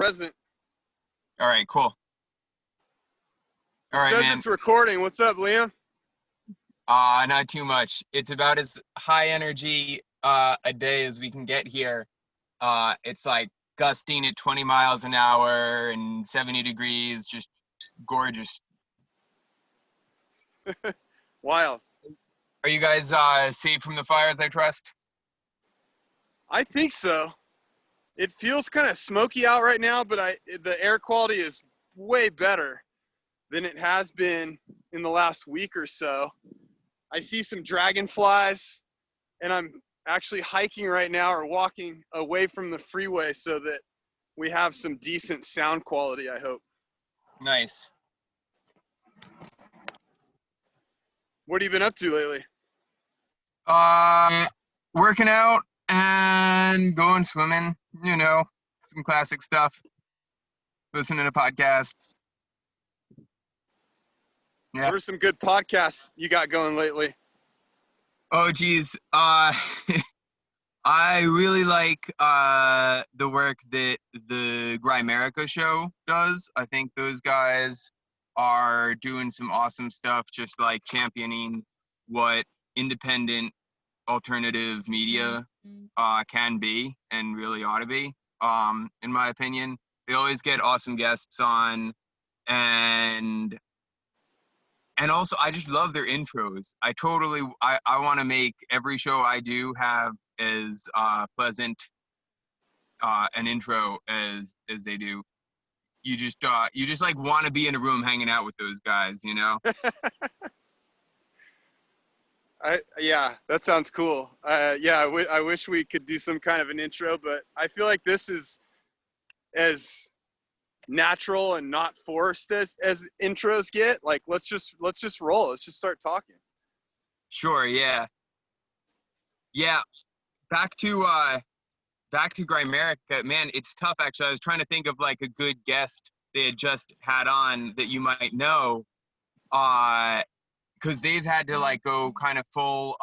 present. All right, cool. All It right, says man. it's recording. What's up, Liam? Not too much. It's about as high energy a day as we can get here. It's like gusting at 20 miles an hour and 70 degrees, just gorgeous. Wild. Are you guys safe from the fires, I trust? I think so. It feels kind of smoky out right now, but the air quality is way better than it has been in the last week or so. I see some dragonflies, and I'm actually hiking right now or walking away from the freeway so that we have some decent sound quality, I hope. Nice. What have you been up to lately? Working out and going swimming, you know, some classic stuff. Listening to podcasts. Yeah. What are some good podcasts you got going lately? Oh, geez. I really like the work that the Grimerica show does. I think those guys are doing some awesome stuff, just like championing what independent alternative media can be and really ought to be, in my opinion. They always get awesome guests on, and also I just love their intros. I want to make every show I do have as pleasant an intro as they do. You just like want to be in a room hanging out with those guys, you know? Yeah, that sounds cool. Yeah, I wish we could do some kind of an intro, but I feel like this is as natural and not forced as intros get. Like, let's just roll. Let's just start talking. Sure, yeah. Yeah. Back to Grimerica, man, it's tough actually. I was trying to think of like a good guest they had just had on that you might know. Because they've had to like go kind of full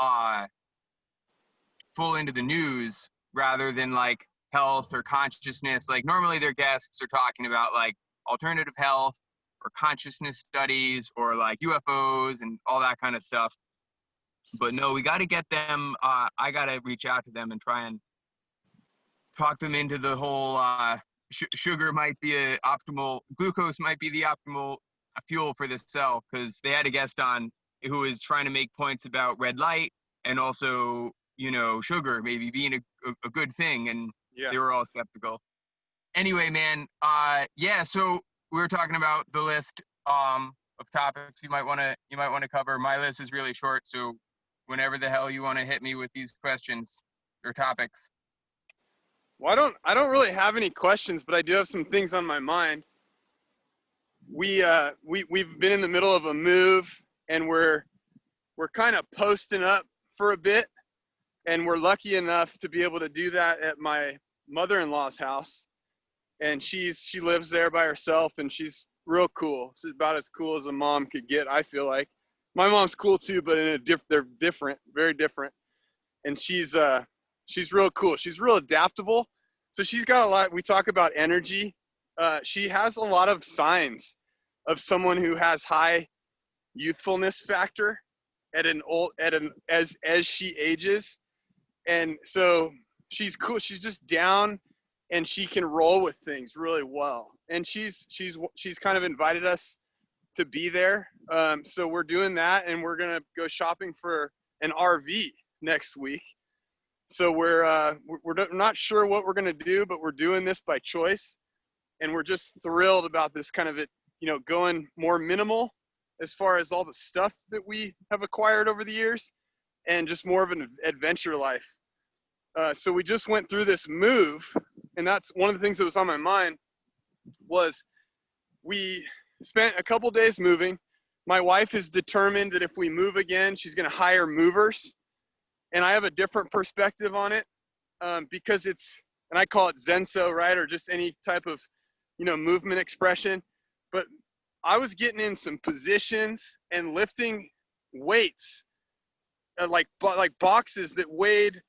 into the news rather than like health or consciousness. Like normally their guests are talking about like alternative health or consciousness studies or like UFOs and all that kind of stuff. But no, we got to get them. I got to reach out to them and try and talk them into the whole sugar might be glucose might be the optimal fuel for this cell, because they had a guest on who was trying to make points about red light and also, you know, sugar maybe being a good thing, and yeah, they were all skeptical. Anyway, man, yeah, so we were talking about the list of topics you might want to cover. My list is really short, so whenever the hell you want to hit me with these questions or topics. Well, I don't really have any questions, but I do have some things on my mind. We've been in the middle of a move, and we're kind of posting up for a bit, and we're lucky enough to be able to do that at my mother-in-law's house. And she lives there by herself, and she's real cool. She's about as cool as a mom could get, I feel like. My mom's cool too, but they're different, very different. And she's real cool. She's real adaptable. So she's got a lot. We talk about energy. She has a lot of signs of someone who has high youthfulness factor as she ages. And so she's cool. She's just down, and she can roll with things really well. And she's kind of invited us to be there. So we're doing that, and we're gonna go shopping for an RV next week. So we're not sure what we're gonna do, but we're doing this by choice, and we're just thrilled about this kind of it, you know, going more minimal as far as all the stuff that we have acquired over the years, and just more of an adventure life. So we just went through this move, and that's one of the things that was on my mind. Was we spent a couple days moving. My wife is determined that if we move again, she's going to hire movers. And I have a different perspective on it, because and I call it Zenso, right? Or just any type of, you know, movement expression. But I was getting in some positions and lifting weights, like boxes that weighed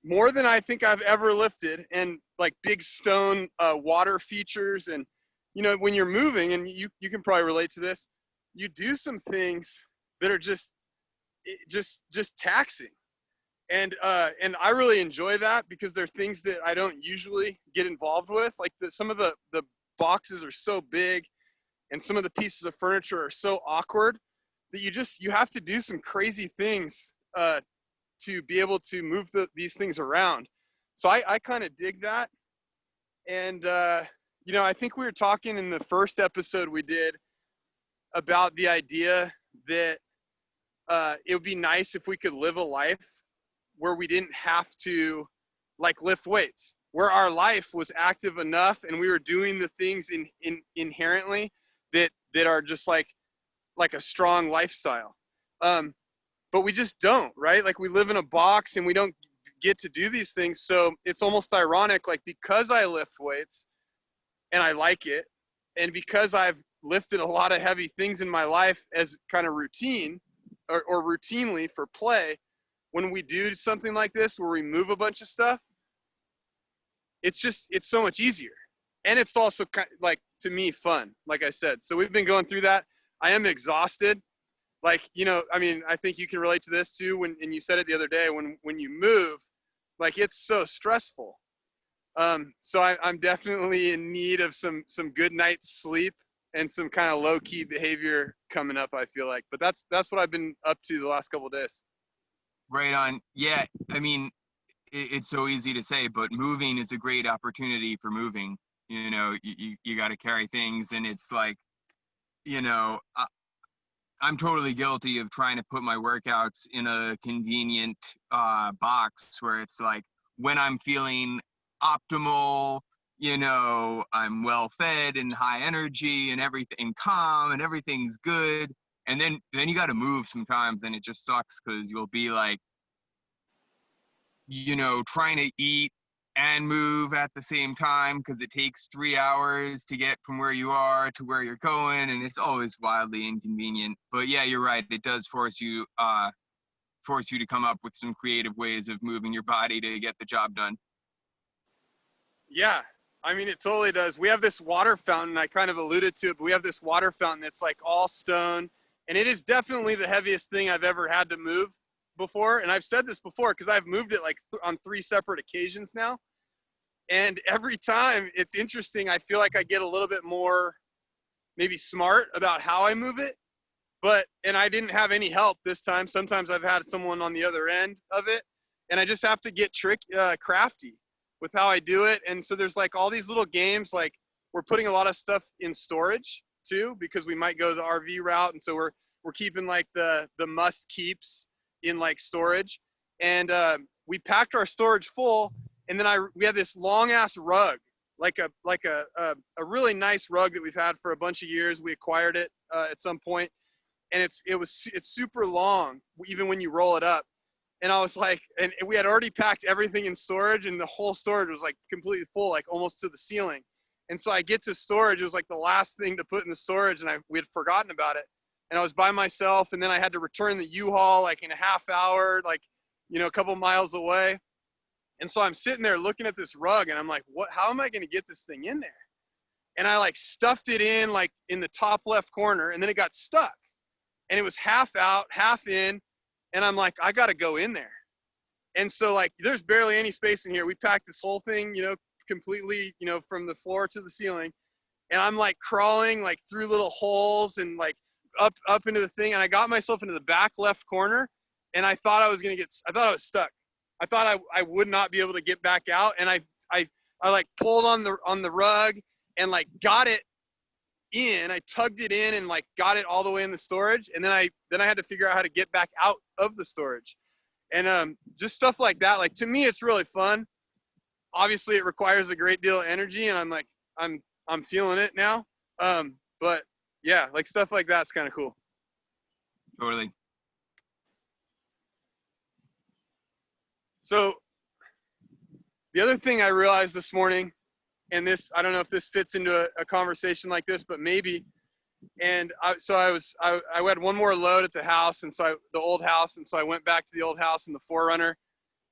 more than I think I've ever lifted, and like big stone water features. And you know, when you're moving, and you can probably relate to this, you do some things that are just taxing. And I really enjoy that because they're things that I don't usually get involved with. Like some of the boxes are so big, and some of the pieces of furniture are so awkward that you have to do some crazy things to be able to move these things around. So I kind of dig that. And you know, I think we were talking in the first episode we did about the idea that it would be nice if we could live a life where we didn't have to like lift weights, where our life was active enough and we were doing the things inherently that are just like a strong lifestyle. But we just don't, right? Like we live in a box and we don't get to do these things. So it's almost ironic, like because I lift weights and I like it, and because I've lifted a lot of heavy things in my life as kind of routine or routinely for play, when we do something like this where we move a bunch of stuff, it's so much easier. And it's also kind of, like, to me, fun, like I said. So we've been going through that. I am exhausted. Like, you know, I mean, I think you can relate to this too, and you said it the other day, when you move, like it's so stressful. So I'm definitely in need of some good night's sleep and some kind of low key behavior coming up, I feel like. But that's what I've been up to the last couple of days. Right on. Yeah, I mean, it's so easy to say, but moving is a great opportunity for moving. You know, you got to carry things, and it's like, you know, I'm totally guilty of trying to put my workouts in a convenient box where it's like when I'm feeling optimal, you know, I'm well fed and high energy and everything calm and everything's good. And then you got to move sometimes, and it just sucks because you'll be like, you know, trying to eat and move at the same time because it takes 3 hours to get from where you are to where you're going, and it's always wildly inconvenient. But yeah, you're right, it does force you to come up with some creative ways of moving your body to get the job done. Yeah, I mean, it totally does. We have this water fountain, I kind of alluded to it, but we have this water fountain that's like all stone, and it is definitely the heaviest thing I've ever had to move before. And I've said this before because I've moved it like on 3 separate occasions now. And every time it's interesting, I feel like I get a little bit more maybe smart about how I move it. And I didn't have any help this time. Sometimes I've had someone on the other end of it, and I just have to get crafty with how I do it. And so there's like all these little games, like we're putting a lot of stuff in storage too, because we might go the RV route. And so we're keeping like the must keeps in like storage. And we packed our storage full. And then we had this long ass rug, like a really nice rug that we've had for a bunch of years. We acquired it at some point, and it's super long, even when you roll it up. And I was like, and we had already packed everything in storage, and the whole storage was like completely full, like almost to the ceiling. And so I get to storage, it was like the last thing to put in the storage, and we had forgotten about it. And I was by myself, and then I had to return the U-Haul like in a half hour, like, you know, a couple miles away. And so I'm sitting there looking at this rug, and I'm like, how am I going to get this thing in there? And I like stuffed it in like in the top left corner, and then it got stuck, and it was half out, half in. And I'm like, I got to go in there. And so like, there's barely any space in here. We packed this whole thing, you know, completely, you know, from the floor to the ceiling. And I'm like crawling like through little holes and like up into the thing. And I got myself into the back left corner, and I thought I was stuck. I thought I would not be able to get back out. And I like pulled on the rug and like got it in. I tugged it in and like got it all the way in the storage. And then I had to figure out how to get back out of the storage. And just stuff like that. Like, to me, it's really fun. Obviously it requires a great deal of energy, and I'm like, I'm feeling it now. But yeah, like stuff like that's kind of cool. Totally. So the other thing I realized this morning, and this, I don't know if this fits into a conversation like this, but maybe. And I had one more load at the house, and so the old house, and so I went back to the old house in the 4Runner,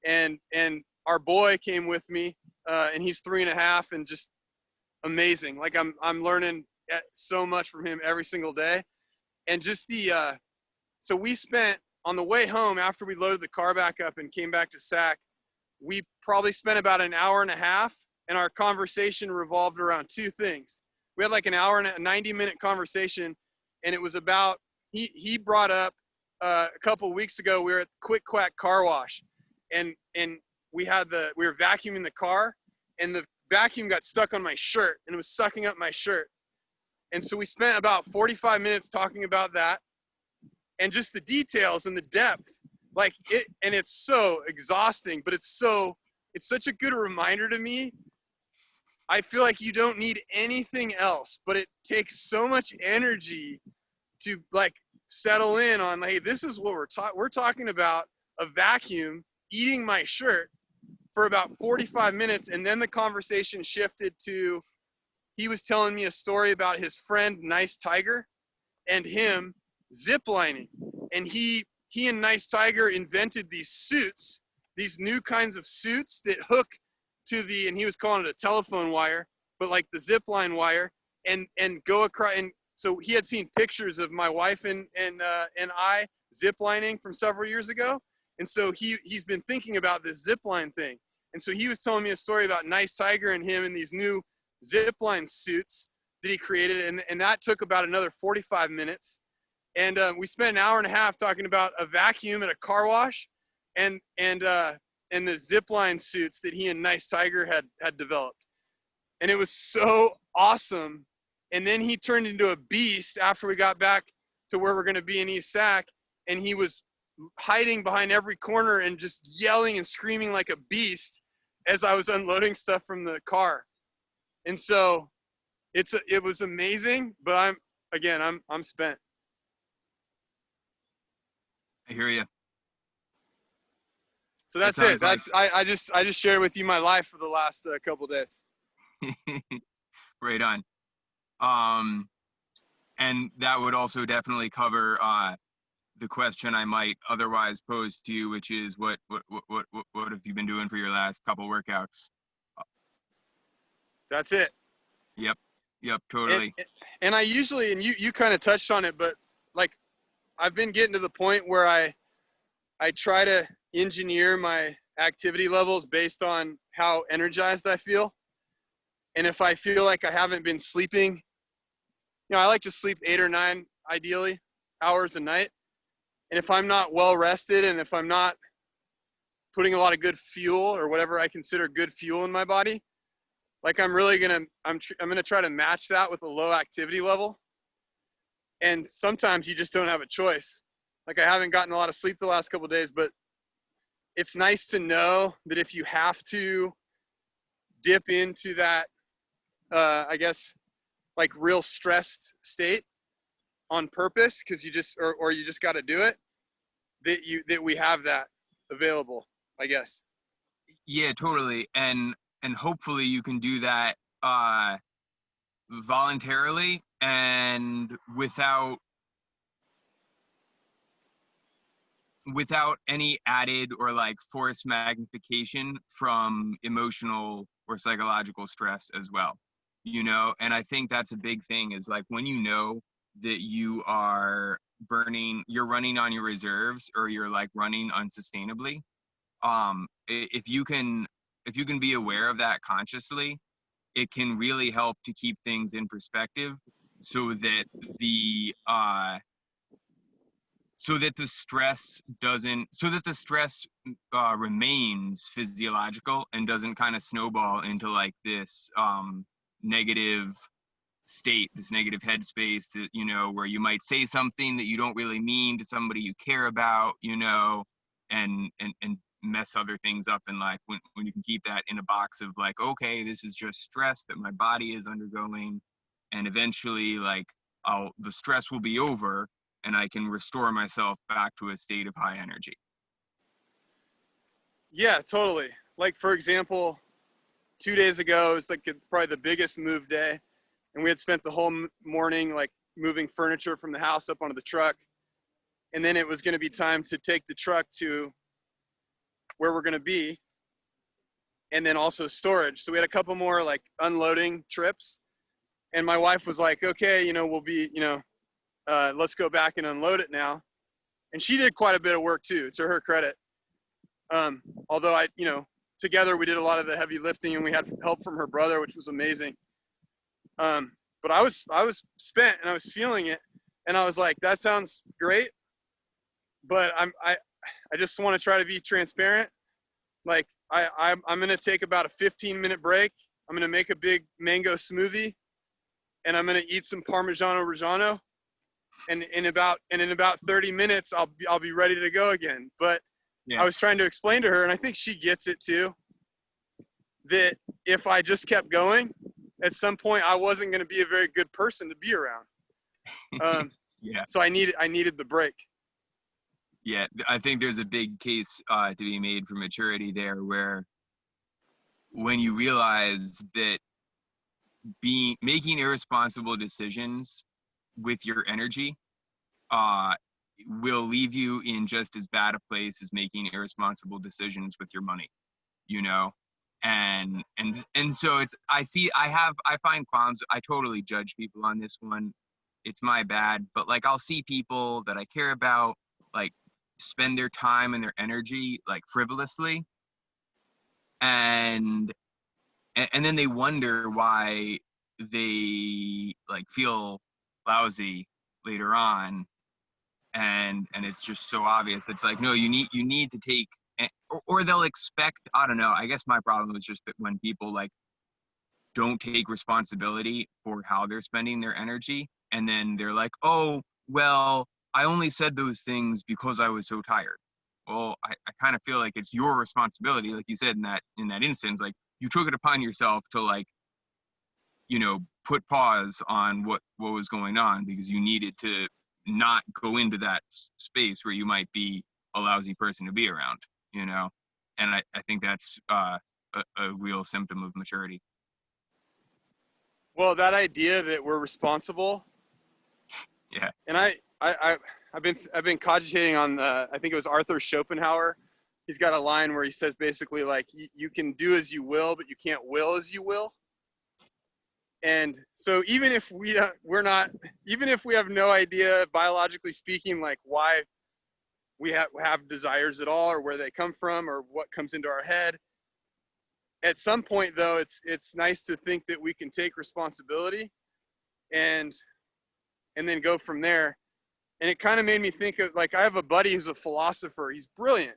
and our boy came with me, and he's 3.5 and just amazing. Like I'm learning so much from him every single day. And just so we spent on the way home after we loaded the car back up and came back to SAC, we probably spent about an hour and a half, and our conversation revolved around two things. We had like an hour and a 90-minute conversation, and it was about, he brought up a couple of weeks ago, we were at Quick Quack Car Wash, and we were vacuuming the car, and the vacuum got stuck on my shirt, and it was sucking up my shirt. And so we spent about 45 minutes talking about that, and just the details and the depth, like it, and it's so exhausting, but it's such a good reminder to me. I feel like you don't need anything else, but it takes so much energy to like settle in on, hey, this is what we're talking about a vacuum eating my shirt for about 45 minutes. And then the conversation shifted to, he was telling me a story about his friend, Nice Tiger, and him ziplining. And he and Nice Tiger invented these suits, these new kinds of suits that hook to the, and he was calling it a telephone wire, but like the zip line wire, and go across. And so he had seen pictures of my wife and I zip lining from several years ago. And so he's been thinking about this zip line thing. And so he was telling me a story about Nice Tiger and him in these new zip line suits that he created. And that took about another 45 minutes. And we spent an hour and a half talking about a vacuum at a car wash and the zipline suits that he and Nice Tiger had developed. And it was so awesome. And then he turned into a beast after we got back to where we're going to be in East Sac. And he was hiding behind every corner and just yelling and screaming like a beast as I was unloading stuff from the car. And so it was amazing, but I'm spent. I hear you. So that's it. I just shared with you my life for the last couple of days. Right on. And that would also definitely cover the question I might otherwise pose to you, which is what have you been doing for your last couple workouts? That's it. Yep, totally. And I usually, and you kind of touched on it, but like I've been getting to the point where I try to engineer my activity levels based on how energized I feel. And if I feel like I haven't been sleeping, I like to sleep 8 or 9, ideally, hours a night. And if I'm not well rested, and if I'm not putting a lot of good fuel or whatever I consider good fuel in my body, like I'm gonna try to match that with a low activity level. And sometimes you just don't have a choice. Like I haven't gotten a lot of sleep the last couple of days, but it's nice to know that if you have to dip into that, I guess, like real stressed state on purpose, because you just, or you just got to do it, that we have that available, I guess. Yeah, totally. And hopefully you can do that voluntarily and without any added or like forced magnification from emotional or psychological stress as well, and I think that's a big thing, is like when you know that you're running on your reserves, or you're like running unsustainably, if you can be aware of that consciously, it can really help to keep things in perspective, so that the stress remains physiological and doesn't kind of snowball into like this negative state, this negative headspace that, where you might say something that you don't really mean to somebody you care about, and mess other things up in life, when you can keep that in a box of like, okay, this is just stress that my body is undergoing, and eventually like the stress will be over and I can restore myself back to a state of high energy. Yeah, totally. Like for example, 2 days ago, it was like probably the biggest move day. And we had spent the whole morning like moving furniture from the house up onto the truck. And then it was going to be time to take the truck to where we're going to be. and then also storage. So we had a couple more like unloading trips, and my wife was like, okay, we'll be, let's go back and unload it now. And she did quite a bit of work too, to her credit. Although together we did a lot of the heavy lifting, and we had help from her brother, which was amazing. But I was spent, and I was feeling it, and I was like, that sounds great, but I just want to try to be transparent. Like I'm going to take about a 15-minute break. I'm going to make a big mango smoothie, and I'm going to eat some Parmigiano Reggiano. And in about 30 minutes, I'll be ready to go again. But Yeah. I was trying to explain to her, and I think she gets it too, that if I just kept going, at some point I wasn't going to be a very good person to be around. Yeah. So I needed the break. Yeah, I think there's a big case to be made for maturity there, where when you realize that making irresponsible decisions with your energy will leave you in just as bad a place as making irresponsible decisions with your money, and so I find qualms. I totally judge people on this one. It's my bad, but like I'll see people that I care about like spend their time and their energy like frivolously, and then they wonder why they like feel lousy later on, and it's just so obvious. It's like, no, you need to take, or they'll expect, I don't know, I guess my problem is just that when people like don't take responsibility for how they're spending their energy, and then they're like, oh well, I only said those things because I was so tired. Well, I kind of feel like it's your responsibility, like you said in that instance, like you took it upon yourself to like, put pause on what was going on because you needed to not go into that space where you might be a lousy person to be around, and I think that's a real symptom of maturity. Well, that idea that we're responsible. Yeah. And I've been cogitating on I think it was Arthur Schopenhauer. He's got a line where he says basically like you can do as you will, but you can't will as you will. And so even if even if we have no idea biologically speaking, like why we have desires at all, or where they come from, or what comes into our head, at some point though, it's nice to think that we can take responsibility and then go from there. And it kind of made me think of, like, I have a buddy who's a philosopher. He's brilliant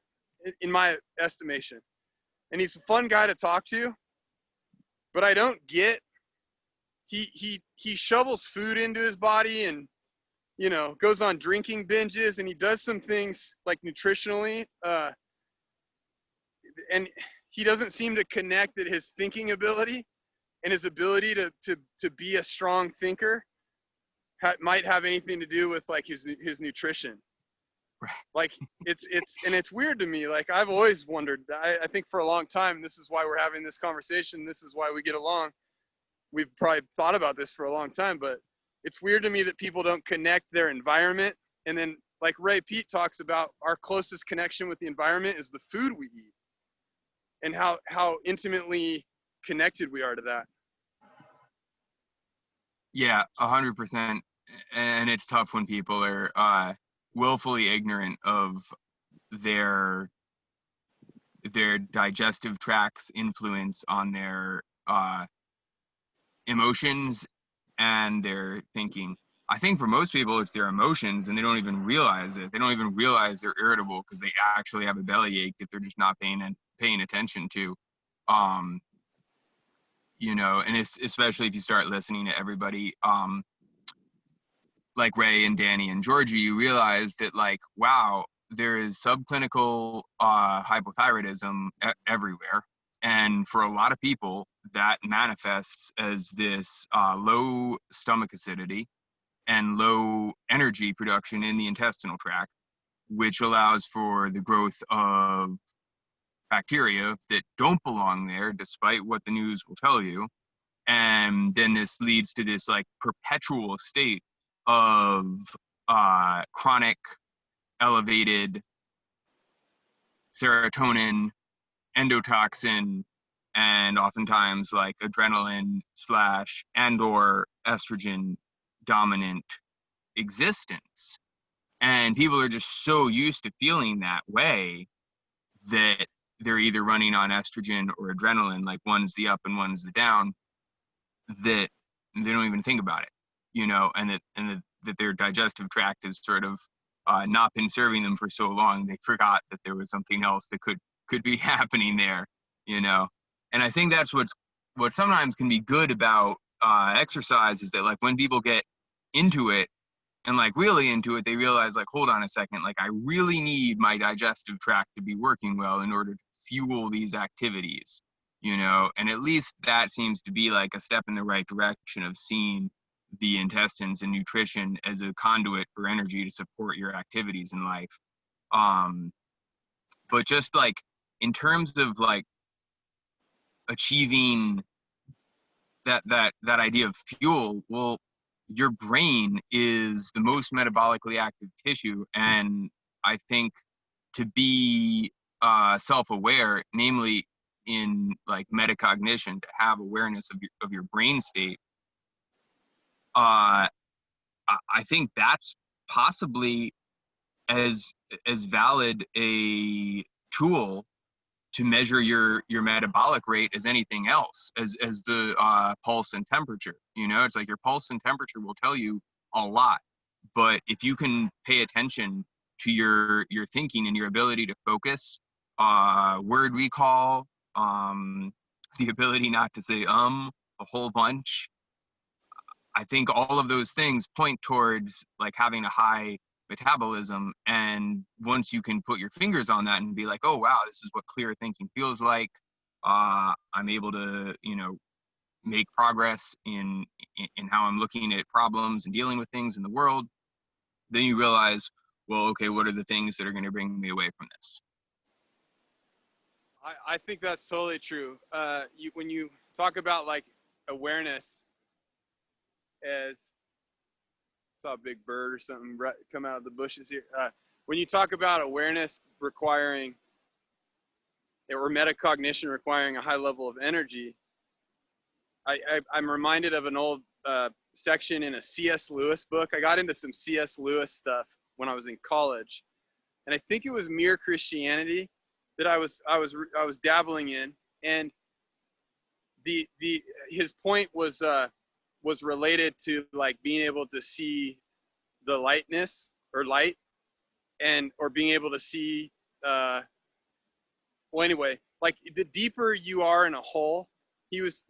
in my estimation, and he's a fun guy to talk to, but I don't get, he shovels food into his body, and goes on drinking binges, and he does some things like nutritionally, and he doesn't seem to connect that his thinking ability and his ability to be a strong thinker might have anything to do with like his nutrition. Like it's weird to me. Like I've always wondered, I think for a long time, this is why we're having this conversation. This is why we get along. We've probably thought about this for a long time, but it's weird to me that people don't connect their environment. And then like Ray Pete talks about, our closest connection with the environment is the food we eat, and how intimately connected we are to that. Yeah, 100%. And it's tough when people are willfully ignorant of their digestive tract's influence on their emotions and their thinking. I think for most people, it's their emotions, and they don't even realize it. They don't even realize they're irritable because they actually have a bellyache that they're just not paying attention to. And it's especially if you start listening to everybody, like Ray and Danny and Georgie, you realize that like, wow, there is subclinical hypothyroidism everywhere. And for a lot of people, that manifests as this low stomach acidity and low energy production in the intestinal tract, which allows for the growth of bacteria that don't belong there, despite what the news will tell you. And then this leads to this like perpetual state of chronic elevated serotonin, endotoxin, and oftentimes like adrenaline slash and or estrogen dominant existence. And people are just so used to feeling that way that they're either running on estrogen or adrenaline, like one's the up and one's the down, that they don't even think about it, that their digestive tract has sort of not been serving them for so long, they forgot that there was something else that could be happening there, you know. And I think that's what sometimes can be good about exercise is that like when people get into it and like really into it, they realize like, hold on a second, like I really need my digestive tract to be working well in order to fuel these activities, and at least that seems to be like a step in the right direction of seeing the intestines and nutrition as a conduit for energy to support your activities in life. But just like in terms of like achieving that idea of fuel, well, your brain is the most metabolically active tissue, and I think to be self-aware, namely in like metacognition, to have awareness of your brain state, I think that's possibly as valid a tool to measure your metabolic rate as anything else, as the pulse and temperature. It's like your pulse and temperature will tell you a lot, but if you can pay attention to your thinking and your ability to focus, word recall, the ability not to say a whole bunch, I think all of those things point towards like having a high metabolism. And once you can put your fingers on that and be like, oh wow, this is what clear thinking feels like, I'm able to make progress in how I'm looking at problems and dealing with things in the world, then you realize, well, okay, what are the things that are going to bring me away from this? I think that's totally true. When you talk about like awareness, as saw a big bird or something come out of the bushes here. When you talk about awareness requiring or metacognition requiring a high level of energy, I'm reminded of an old section in a C.S. Lewis book. I got into some C.S. Lewis stuff when I was in college, and I think it was Mere Christianity that I was dabbling in, and his point was related to like being able to see the lightness or light, and or being able to see well anyway, like the deeper you are in a hole, he was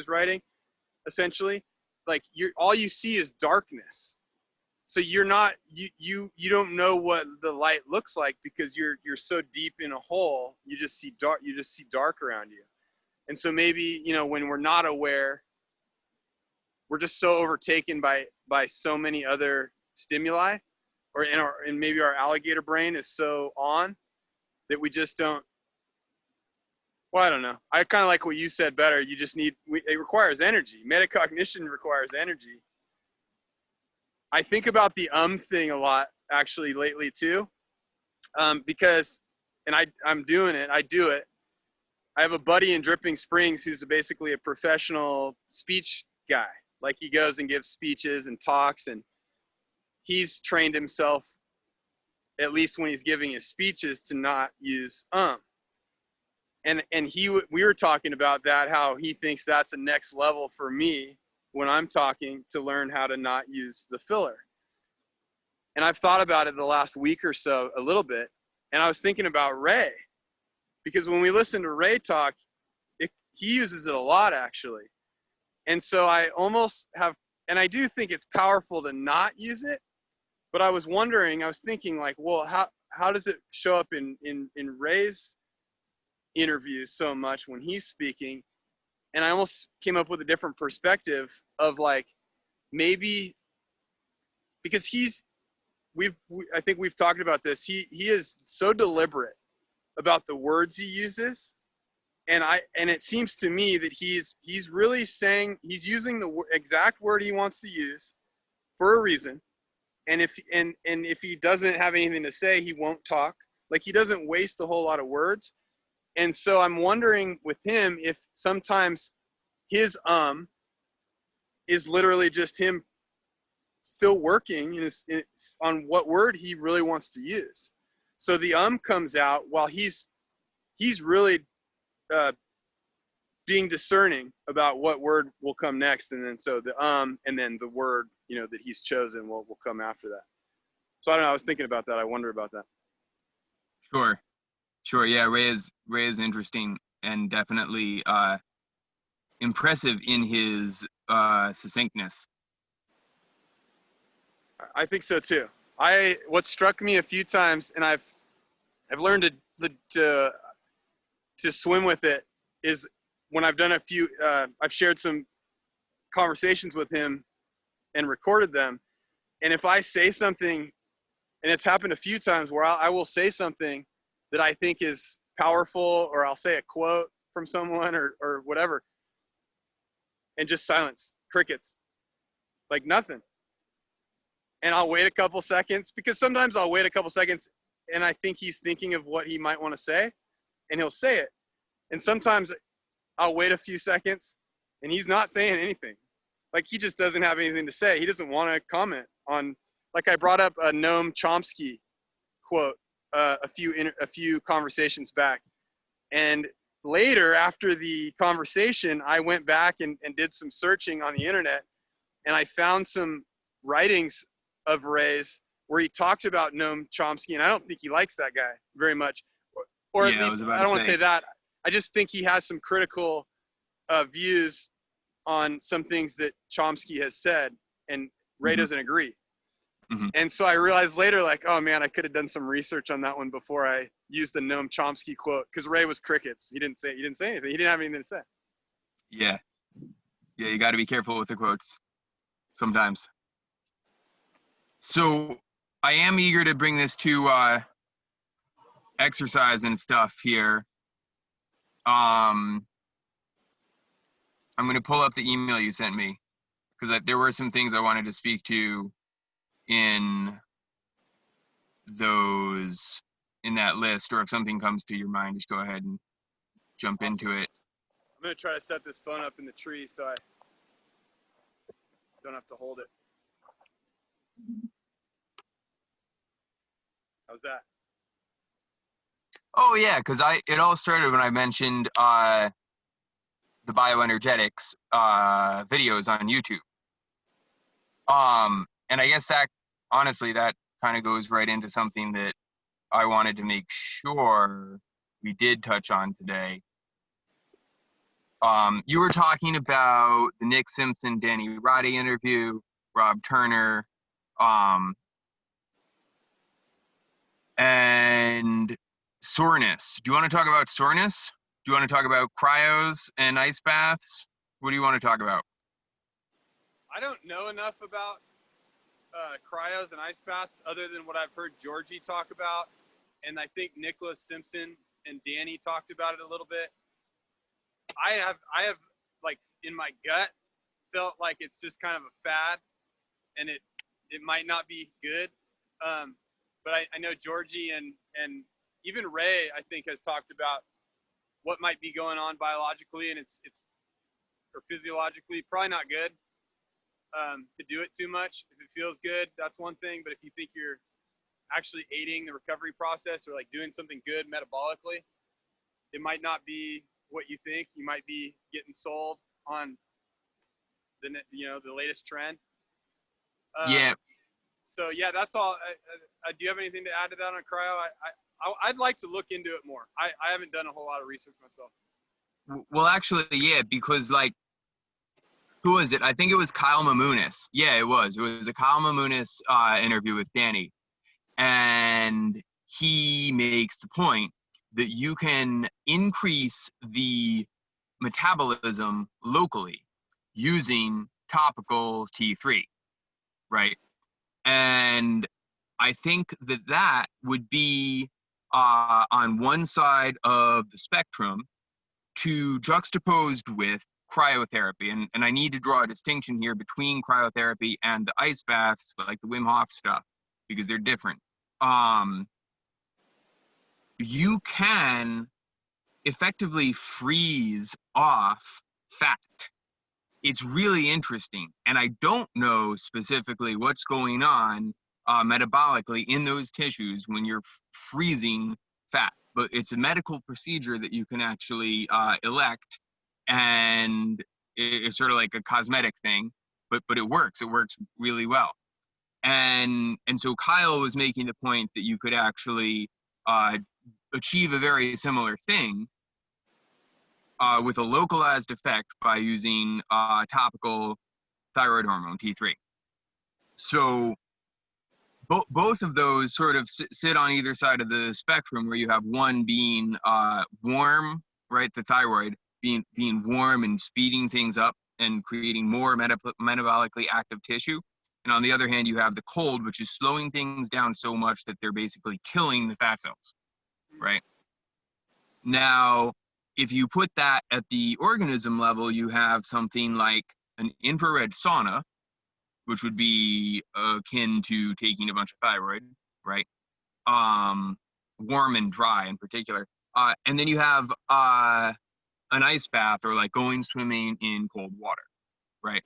writing essentially, like all you see is darkness, so you're not you don't know what the light looks like because you're so deep in a hole, you just see dark around you. And so maybe when we're not aware, we're just so overtaken by so many other stimuli, or and maybe our alligator brain is so on that we just don't. Well, I don't know. I kind of like what you said better. You just it requires energy. Metacognition requires energy. I think about the thing a lot actually lately too, because, and I'm doing it. I do it. I have a buddy in Dripping Springs who's basically a professional speech guy. Like he goes and gives speeches and talks, and he's trained himself, at least when he's giving his speeches, to not use And we were talking about that, how he thinks that's the next level for me when I'm talking, to learn how to not use the filler. And I've thought about it the last week or so a little bit, and I was thinking about Ray, because when we listen to Ray talk, he uses it a lot actually. And so I almost have, and I do think it's powerful to not use it, but I was thinking like, well, how does it show up in Ray's interviews so much when he's speaking? And I almost came up with a different perspective of like, maybe because I think we've talked about this. He is so deliberate about the words he uses, and it seems to me that he's really saying, he's using the exact word he wants to use for a reason. And if he doesn't have anything to say, he won't talk. Like he doesn't waste a whole lot of words. And so I'm wondering with him if sometimes his is literally just him still working on what word he really wants to use. So the comes out while he's really uh, being discerning about what word will come next, and then so the and then the word that he's chosen will come after that. So I don't know. I was thinking about that. I wonder about that. Sure. Yeah, Ray is interesting and definitely impressive in his succinctness. I think so too. What struck me a few times, and I've learned to swim with it, is when I've done I've shared some conversations with him and recorded them. And if I say something, and it's happened a few times where I will say something that I think is powerful, or I'll say a quote from someone or whatever, and just silence, crickets, like nothing. And I'll wait a couple seconds, because sometimes I'll wait a couple seconds and I think he's thinking of what he might want to say, and he'll say it. And sometimes I'll wait a few seconds and he's not saying anything. Like he just doesn't have anything to say. He doesn't want to comment on, like I brought up a Noam Chomsky quote a few conversations back. And later, after the conversation, I went back and did some searching on the internet, and I found some writings of Ray's where he talked about Noam Chomsky, and I don't think he likes that guy very much, or at Yeah, least I don't want to say that. I just think he has some critical views on some things that Chomsky has said, and Ray doesn't agree. Mm-hmm. And so I realized later, like, oh man, I could have done some research on that one before I used the Noam Chomsky quote, because Ray was crickets. He didn't say anything. He didn't have anything to say. Yeah, you got to be careful with the quotes sometimes. So I am eager to bring this to exercise and stuff here. I'm going to pull up the email you sent me, because there were some things I wanted to speak to in that list, or if something comes to your mind, just go ahead and jump into it. I'm going to try to set this phone up in the tree so I don't have to hold it. How's that? Oh yeah, because it all started when I mentioned the bioenergetics videos on YouTube. And I guess that honestly that kind of goes right into something that I wanted to make sure we did touch on today. You were talking about the Nick Simpson, Danny Roddy interview, Rob Turner, and soreness. Do you want to talk about soreness? Do you want to talk about cryos and ice baths? What do you want to talk about? I don't know enough about cryos and ice baths other than what I've heard Georgie talk about, and I think Nicholas Simpson and Danny talked about it a little bit. I have like in my gut felt like it's just kind of a fad, and it might not be good. But I know Georgie and even Ray, I think, has talked about what might be going on biologically, and it's or physiologically probably not good to do it too much. If it feels good, that's one thing, but if you think you're actually aiding the recovery process or like doing something good metabolically, it might not be what you think. You might be getting sold on the latest trend. Yeah. So yeah, that's all. Do you have anything to add to that on cryo? I'd like to look into it more. I haven't done a whole lot of research myself. Well, actually, yeah, because like, who was it? I think it was Kyle Mamounis. Yeah, it was. It was a Kyle Mamounis interview with Danny, and he makes the point that you can increase the metabolism locally using topical T3, right? And I think that would be on one side of the spectrum to juxtaposed with cryotherapy. And I need to draw a distinction here between cryotherapy and the ice baths, like the Wim Hof stuff, because they're different. You can effectively freeze off fat. It's really interesting. And I don't know specifically what's going on metabolically in those tissues when you're freezing fat, but it's a medical procedure that you can actually elect, and it's sort of like a cosmetic thing, but it works. It works really well. And so Kyle was making the point that you could actually uh, achieve a very similar thing with a localized effect by using topical thyroid hormone, T3. So both of those sort of sit on either side of the spectrum, where you have one being warm, right? The thyroid being warm and speeding things up and creating more metabolically active tissue. And on the other hand, you have the cold, which is slowing things down so much that they're basically killing the fat cells, right? Now, if you put that at the organism level, you have something like an infrared sauna, which would be akin to taking a bunch of thyroid, right? Warm and dry in particular. And then you have an ice bath, or like going swimming in cold water, right?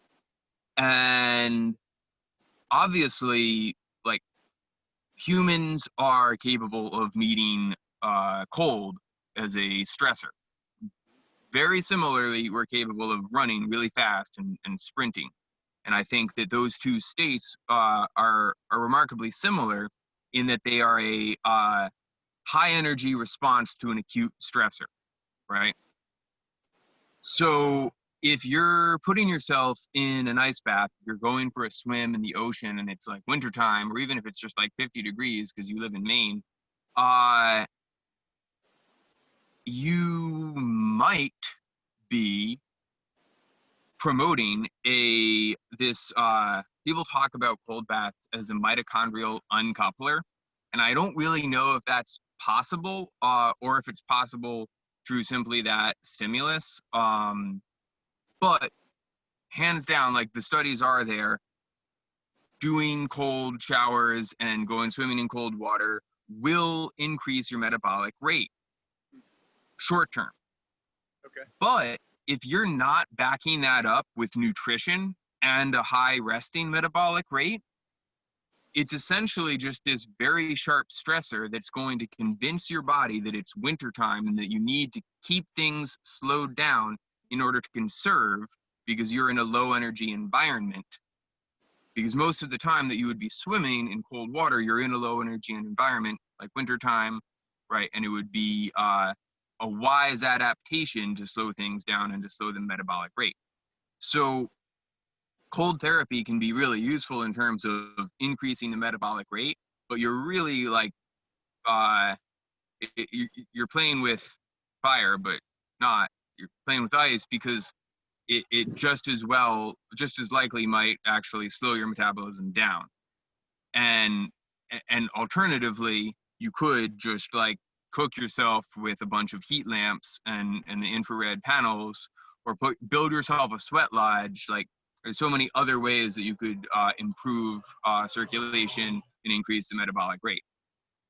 And obviously, like, humans are capable of meeting cold as a stressor. Very similarly, we're capable of running really fast and sprinting. And I think that those two states are remarkably similar in that they are a high energy response to an acute stressor, right? So if you're putting yourself in an ice bath, you're going for a swim in the ocean and it's like wintertime, or even if it's just like 50 degrees because you live in Maine, uh, you might be promoting this people talk about cold baths as a mitochondrial uncoupler, and I don't really know if that's possible or if it's possible through simply that stimulus, but hands down, like, the studies are there. Doing cold showers and going swimming in cold water will increase your metabolic rate short term. Okay. But if you're not backing that up with nutrition and a high resting metabolic rate, it's essentially just this very sharp stressor that's going to convince your body that it's wintertime and that you need to keep things slowed down in order to conserve, because you're in a low energy environment. Because most of the time that you would be swimming in cold water, you're in a low energy environment like wintertime, right? And it would be a wise adaptation to slow things down and to slow the metabolic rate. So cold therapy can be really useful in terms of increasing the metabolic rate, but you're really like, you're playing with fire, but not, you're playing with ice, because it just as likely might actually slow your metabolism down. And alternatively, you could just like cook yourself with a bunch of heat lamps and the infrared panels, or build yourself a sweat lodge. Like, there's so many other ways that you could improve circulation and increase the metabolic rate.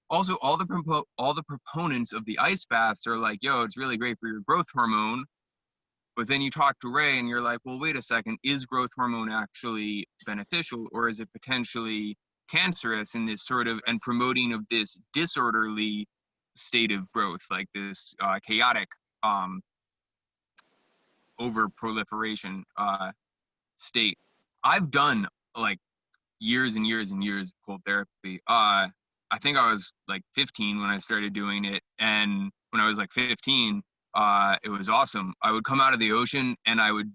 Also, all the proponents of the ice baths are like, yo, it's really great for your growth hormone. But then you talk to Ray and you're like, well, wait a second, is growth hormone actually beneficial, or is it potentially cancerous in this sort of, and promoting of this disorderly state of growth, like this chaotic over proliferation state? I've done like years and years and years of cold therapy. I think I was like 15 when I started doing it, and when I was like 15, it was awesome. I would come out of the ocean and I would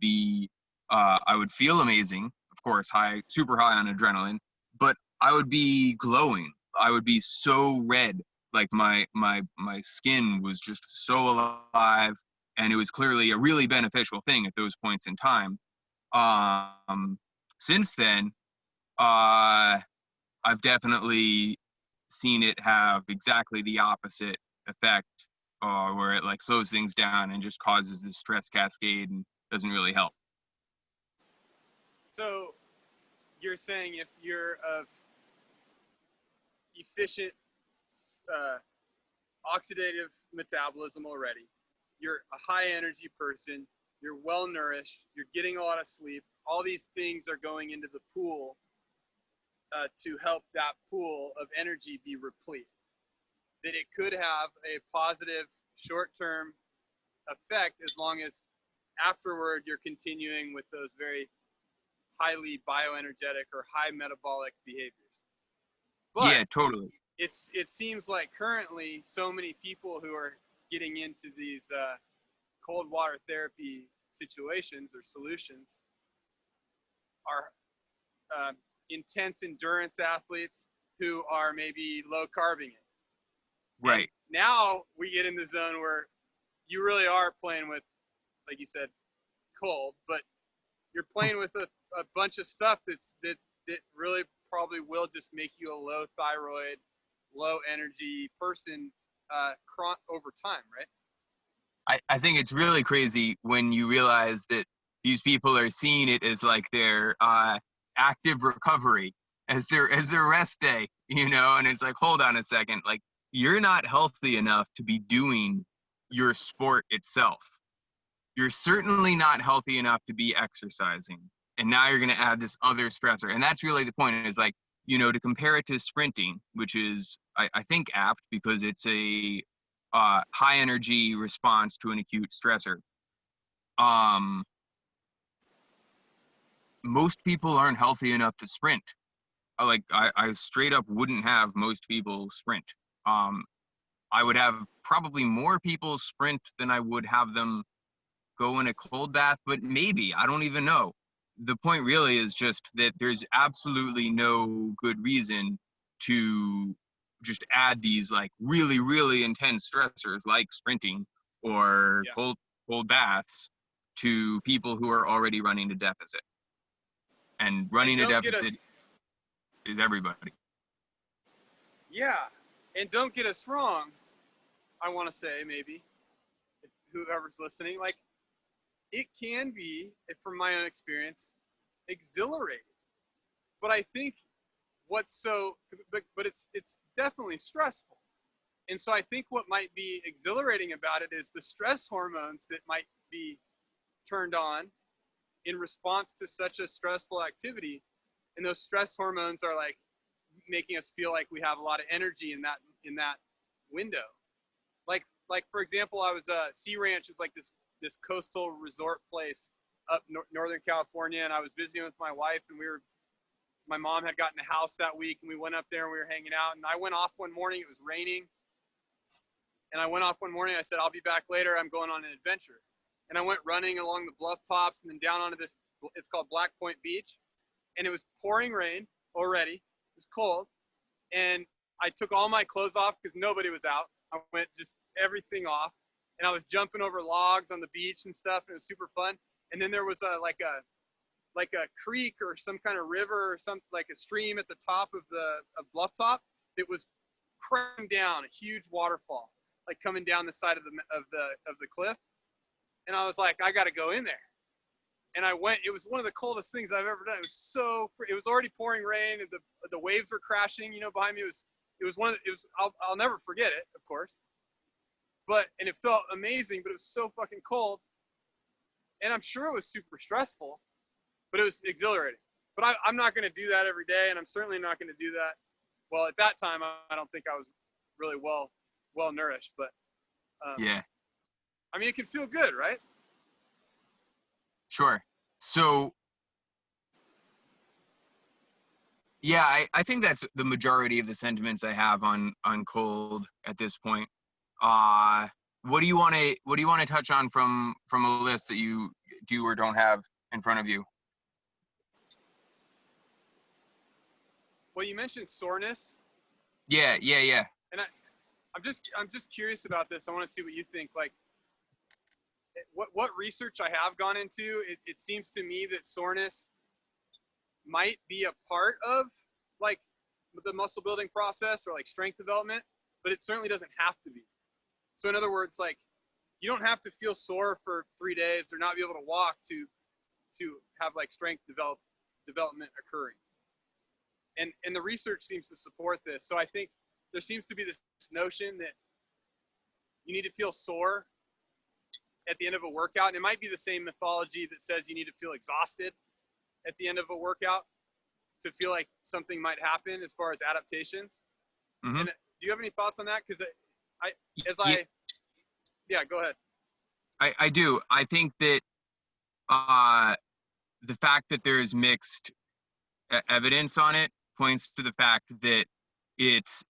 feel amazing, of course, super high on adrenaline, but I would be glowing. I would be so red, like my skin was just so alive, and it was clearly a really beneficial thing at those points in time. Since then, I've definitely seen it have exactly the opposite effect, where it like slows things down and just causes this stress cascade and doesn't really help. So you're saying if you're of efficient uh, oxidative metabolism already, you're a high energy person, you're well nourished, you're getting a lot of sleep. All these things are going into the pool to help that pool of energy be replete. That it could have a positive short-term effect as long as afterward you're continuing with those very highly bioenergetic or high metabolic behaviors. But Yeah, totally. it seems like currently so many people who are getting into these cold water therapy situations or solutions are intense endurance athletes who are maybe low carbing it. Right. And now we get in the zone where you really are playing with, like you said, cold, but you're playing with a bunch of stuff that really probably will just make you a low thyroid, low energy person over time, right? I think it's really crazy when you realize that these people are seeing it as like their active recovery, as their rest day, you know, and it's like, hold on a second, like you're not healthy enough to be doing your sport itself. You're certainly not healthy enough to be exercising. And now you're going to add this other stressor. And that's really the point, is like, you know, to compare it to sprinting, which is, I think, apt because it's a high energy response to an acute stressor. Most people aren't healthy enough to sprint. I straight up wouldn't have most people sprint. I would have probably more people sprint than I would have them go in a cold bath, but maybe, I don't even know. The point really is just that there's absolutely no good reason to just add these like really, really intense stressors like sprinting or cold baths to people who are already running a deficit. And running a deficit is everybody. Yeah, and don't get us wrong. I want to say maybe, if whoever's listening, like it can be, from my own experience, exhilarating. But I think but it's definitely stressful. And so I think what might be exhilarating about it is the stress hormones that might be turned on in response to such a stressful activity. And those stress hormones are like making us feel like we have a lot of energy in that window. Like for example, I was Sea Ranch is like this coastal resort place up Northern California, and I was visiting with my wife, and my mom had gotten a house that week, and we went up there and we were hanging out, and I went off one morning, it was raining, and I went off one morning, I said, I'll be back later, I'm going on an adventure. And I went running along the bluff tops and then down onto this, it's called Black Point Beach, and it was pouring rain already, it was cold, and I took all my clothes off because nobody was out. I went just everything off, and I was jumping over logs on the beach and stuff, and it was super fun. And then there was like a creek or some kind of river or something, like a stream at the top of bluff top that was crushing down, a huge waterfall, like coming down the side of the cliff. And I was like, I got to go in there. And I went. It was one of the coldest things I've ever done. It was already pouring rain, and the waves were crashing, behind me. I'll never forget it, of course. And it felt amazing, but it was so fucking cold. And I'm sure it was super stressful, but it was exhilarating. But I'm not going to do that every day, and I'm certainly not going to do that. Well, at that time, I don't think I was really well nourished, but yeah. I mean, it can feel good, right? Sure. So, yeah, I think that's the majority of the sentiments I have on cold at this point. What do you want to touch on from a list that you do or don't have in front of you? Well, you mentioned soreness. Yeah. And I'm just curious about this. I want to see what you think. Like, what research I have gone into, it seems to me that soreness might be a part of like the muscle building process or like strength development, but it certainly doesn't have to be. So in other words, like you don't have to feel sore for 3 days or not be able to walk to have like strength development occurring. And the research seems to support this. So I think there seems to be this notion that you need to feel sore at the end of a workout. And it might be the same mythology that says you need to feel exhausted at the end of a workout to feel like something might happen as far as adaptations. Mm-hmm. And do you have any thoughts on that? Because yeah, go ahead. I do. I think that the fact that there's mixed evidence on it points to the fact that it's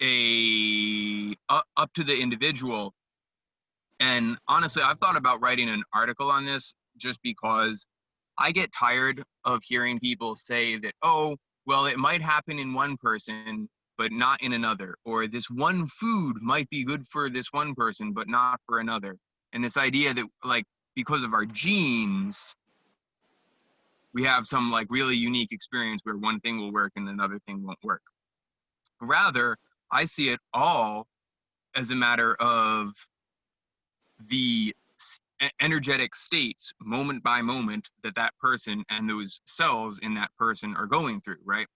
up to the individual. And honestly, I've thought about writing an article on this just because I get tired of hearing people say that, oh, well, it might happen in one person, but not in another. Or this one food might be good for this one person, but not for another. And this idea that, like, because of our genes, we have some like really unique experience where one thing will work and another thing won't work. Rather, I see it all as a matter of the energetic states moment by moment that that person and those cells in that person are going through, right?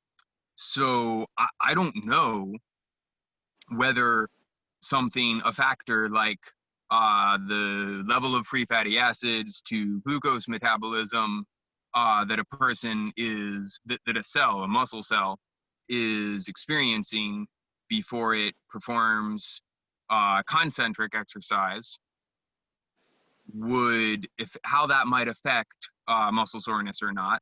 So I don't know whether a factor like the level of free fatty acids to glucose metabolism that a person that a muscle cell is experiencing before it performs concentric exercise how that might affect muscle soreness or not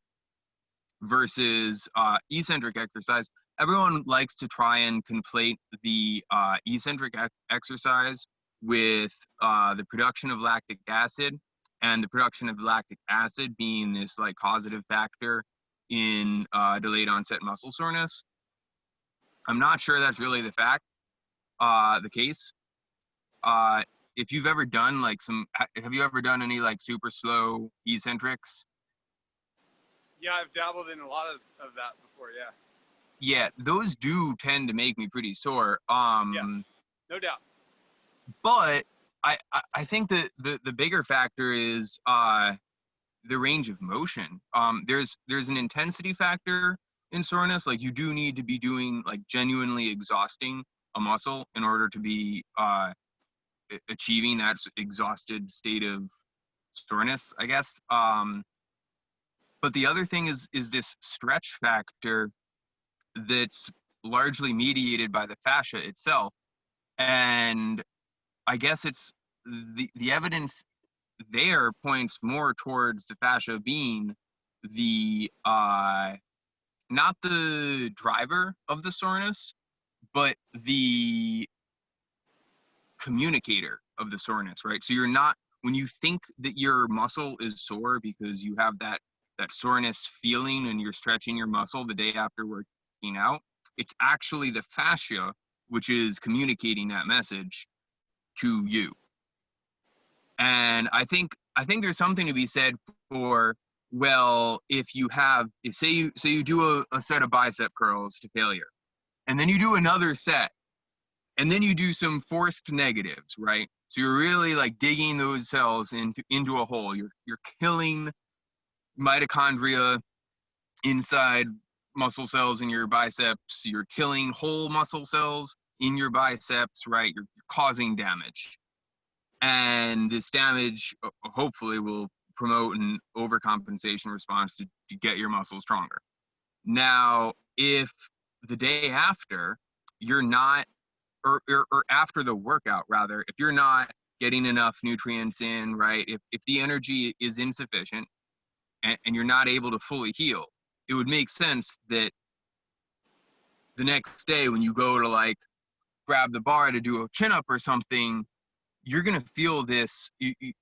versus eccentric exercise. Everyone likes to try and conflate the eccentric exercise with the production of lactic acid, and the production of lactic acid being this like causative factor in delayed onset muscle soreness. I'm not sure that's really the case. If you've ever done have you ever done any like super slow eccentrics? Yeah, I've dabbled in a lot of that before. Yeah. Yeah, those do tend to make me pretty sore. Yeah, no doubt. But I think that the bigger factor is the range of motion. There's an intensity factor in soreness. Like you do need to be doing like genuinely exhausting a muscle in order to be achieving that exhausted state of soreness, I guess. But the other thing is this stretch factor that's largely mediated by the fascia itself. And I guess it's the evidence there points more towards the fascia being the not the driver of the soreness, but the communicator of the soreness, right? So you're not, when you think that your muscle is sore because you have that soreness feeling and you're stretching your muscle the day after working out, it's actually the fascia which is communicating that message to you. And I think there's something to be said for, well, if you have, say you do a set of bicep curls to failure, and then you do another set, and then you do some forced negatives, right? So you're really like digging those cells into a hole. You're killing mitochondria inside muscle cells in your biceps. You're killing whole muscle cells in your biceps, right? You're causing damage. And this damage hopefully will promote an overcompensation response to get your muscles stronger. Now, if the day after you're not, or after the workout rather, if you're not getting enough nutrients in, right? If the energy is insufficient and you're not able to fully heal, it would make sense that the next day when you go to like grab the bar to do a chin-up or something, you're going to feel this,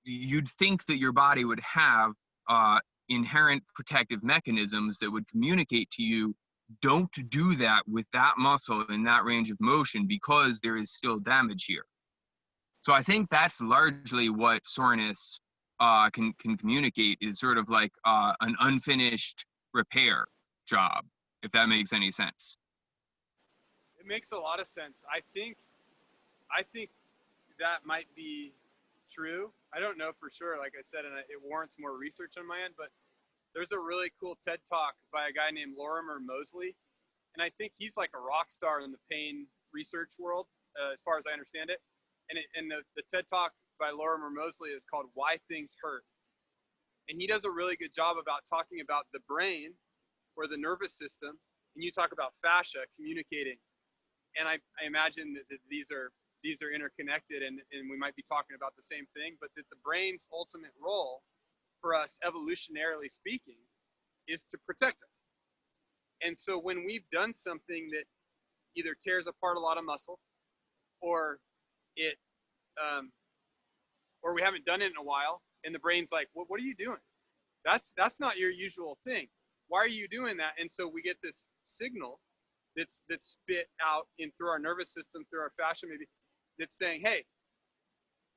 you'd think that your body would have inherent protective mechanisms that would communicate to you, don't do that with that muscle in that range of motion because there is still damage here. So I think that's largely what soreness can communicate, is sort of like an unfinished repair job, if that makes any sense. It makes a lot of sense. I think that might be true. I don't know for sure, like I said, and it warrants more research on my end, but there's a really cool TED Talk by a guy named Lorimer Moseley, and I think he's like a rock star in the pain research world, as far as I understand it. And the TED Talk by Lorimer Moseley is called Why Things Hurt. And he does a really good job about talking about the brain or the nervous system, and you talk about fascia communicating. And I imagine that these are interconnected, and we might be talking about the same thing, but that the brain's ultimate role for us, evolutionarily speaking, is to protect us. And so when we've done something that either tears apart a lot of muscle, or it, or we haven't done it in a while, and the brain's like, what are you doing? That's not your usual thing. Why are you doing that? And so we get this signal that's spit out in through our nervous system, through our fascia maybe, that's saying, hey,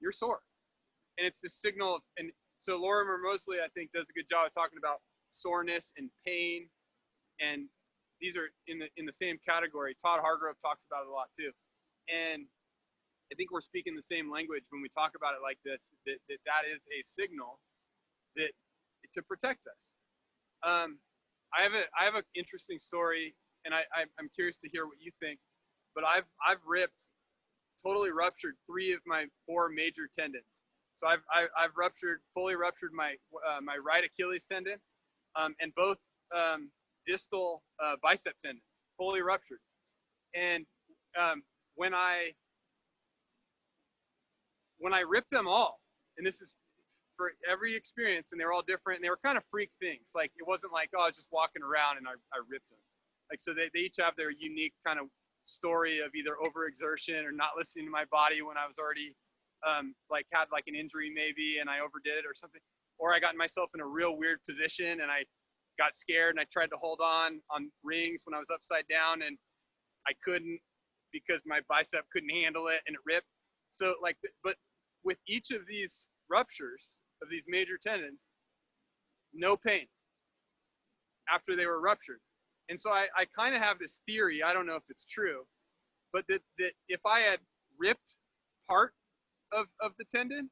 you're sore. And it's this signal of, and so Lorimer Moseley, I think, does a good job of talking about soreness and pain, and these are in the same category. Todd Hargrove talks about it a lot too. And I think we're speaking the same language when we talk about it like this, that is a signal that to protect us. I have an interesting story, and I'm curious to hear what you think, but I've totally ruptured 3 of my 4 major tendons. So I've fully ruptured my my right Achilles tendon, and both distal bicep tendons, fully ruptured. And when I ripped them all, and this is for every experience, and they were all different, and they were kind of freak things. Like, it wasn't like, oh, I was just walking around and I ripped them. Like, so they each have their unique kind of story of either overexertion or not listening to my body when I was already like had like an injury maybe, and I overdid it or something. Or I got myself in a real weird position and I got scared and I tried to hold on rings when I was upside down, and I couldn't because my bicep couldn't handle it and it ripped. So like, but with each of these ruptures of these major tendons, no pain after they were ruptured. And so I kind of have this theory, I don't know if it's true, but that if I had ripped part of the tendon,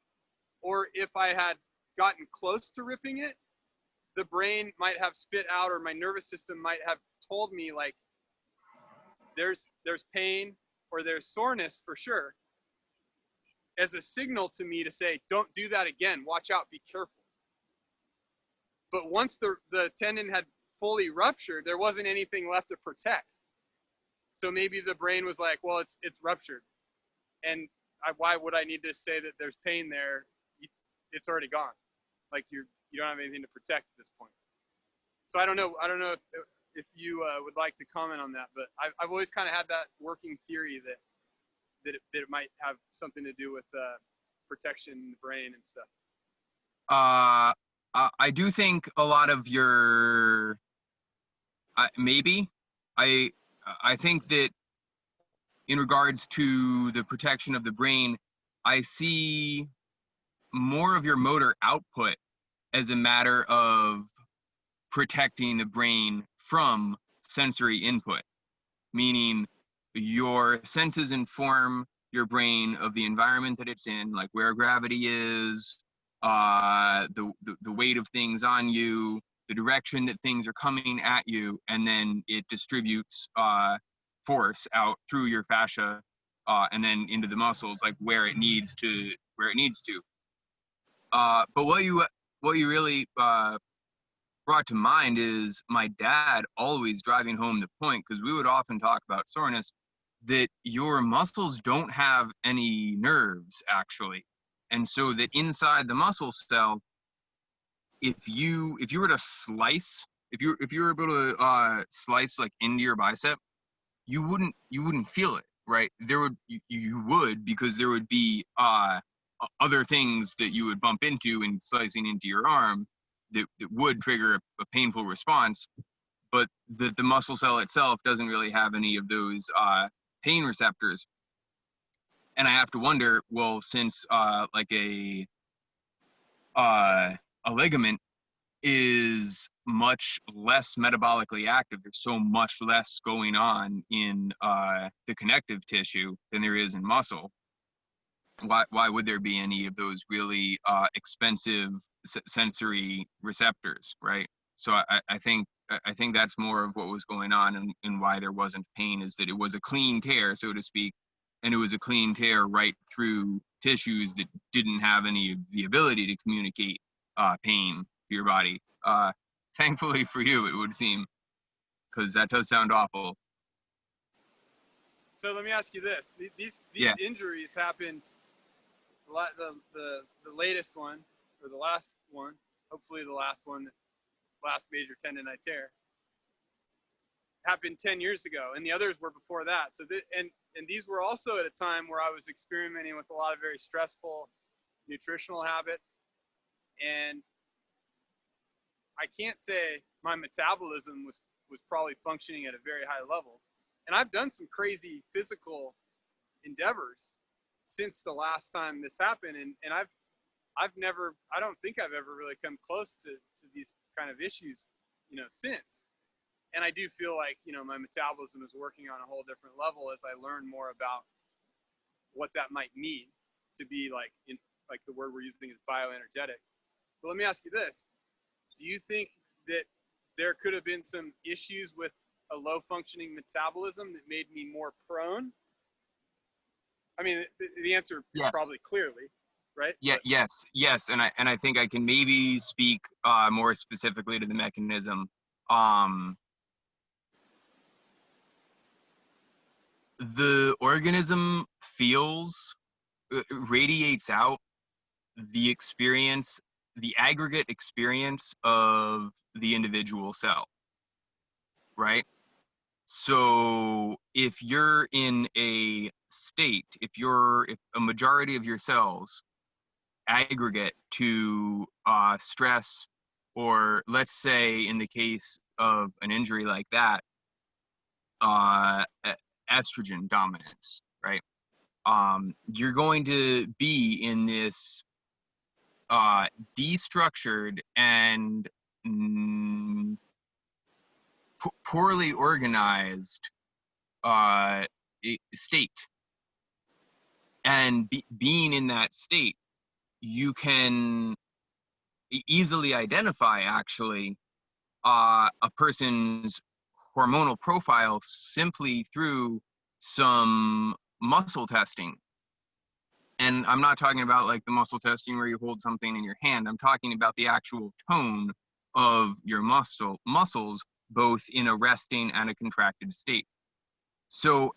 or if I had gotten close to ripping it, the brain might have spit out, or my nervous system might have told me like, there's pain or there's soreness for sure, as a signal to me to say, don't do that again, watch out, be careful. But once the tendon had fully ruptured, there wasn't anything left to protect. So maybe the brain was like, well, it's ruptured, and why would I need to say that there's pain there? It's already gone. Like, you don't have anything to protect at this point. So I don't know if you would like to comment on that, but I've always kind of had that working theory that it might have something to do with protection in the brain and stuff. I do think a lot of your maybe I think that in regards to the protection of the brain, I see more of your motor output as a matter of protecting the brain from sensory input, meaning your senses inform your brain of the environment that it's in, like where gravity is, the weight of things on you, the direction that things are coming at you, and then it distributes force out through your fascia and then into the muscles, like where it needs to. But what you really brought to mind is my dad always driving home the point, because we would often talk about soreness, that your muscles don't have any nerves actually, and so that inside the muscle cell, if you were to slice, if you were able to slice like into your bicep, you wouldn't feel it, right? You would, because there would be other things that you would bump into in slicing into your arm that would trigger a painful response, but the muscle cell itself doesn't really have any of those pain receptors. And I have to wonder, well, since like a ligament is much less metabolically active, there's so much less going on in the connective tissue than there is in muscle. Why would there be any of those really expensive sensory receptors, right? So I think that's more of what was going on, and why there wasn't pain, is that it was a clean tear, so to speak, and it was a clean tear right through tissues that didn't have any of the ability to communicate pain to your body. Thankfully for you, it would seem, because that does sound awful. So let me ask you this: these Yeah. injuries happened. The latest one, or the last one, hopefully the last one, last major tendonite tear, happened 10 years ago, and the others were before that. So and these were also at a time where I was experimenting with a lot of very stressful nutritional habits, and I can't say my metabolism was probably functioning at a very high level. And I've done some crazy physical endeavors since the last time this happened, and I've never, I don't think I've ever really come close to these kind of issues, since. And I do feel like, my metabolism is working on a whole different level as I learn more about what that might mean to be like the word we're using is bioenergetic. But let me ask you this: do you think that there could have been some issues with a low functioning metabolism that made me more prone? I mean, the answer is Yes. probably clearly, right? Yeah. Yes. And I think I can maybe speak more specifically to the mechanism. The organism radiates out the experience, the aggregate experience of the individual cell, right? So if you're in a state, if a majority of your cells aggregate to stress, or let's say in the case of an injury like that, estrogen dominance, right? You're going to be in this destructured and poorly organized state. And being in that state, you can easily identify actually a person's hormonal profile simply through some muscle testing. And I'm not talking about like the muscle testing where you hold something in your hand. I'm talking about the actual tone of your muscles, both in a resting and a contracted state. So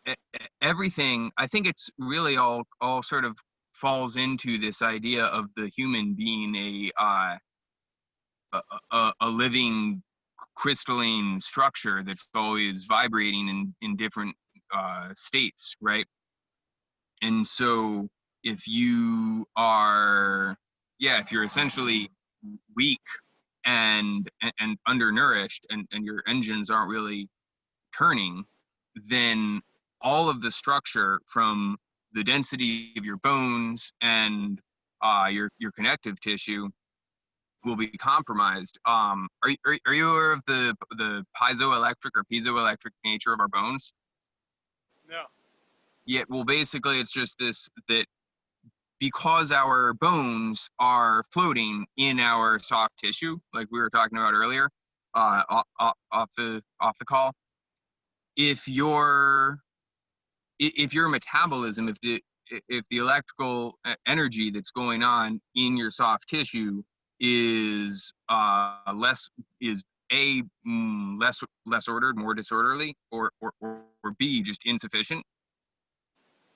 everything, I think it's really all sort of falls into this idea of the human being a living crystalline structure that's always vibrating in different states, right? And so if you are, if you're essentially weak and undernourished and your engines aren't really turning, then all of the structure from the density of your bones and your connective tissue will be compromised. Are you aware of the piezoelectric or piezoelectric nature of our bones? No. Yeah, well, basically it's just that because our bones are floating in our soft tissue, like we were talking about earlier, off the call, if your metabolism, if the electrical energy that's going on in your soft tissue is less ordered, more disorderly, or B, just insufficient,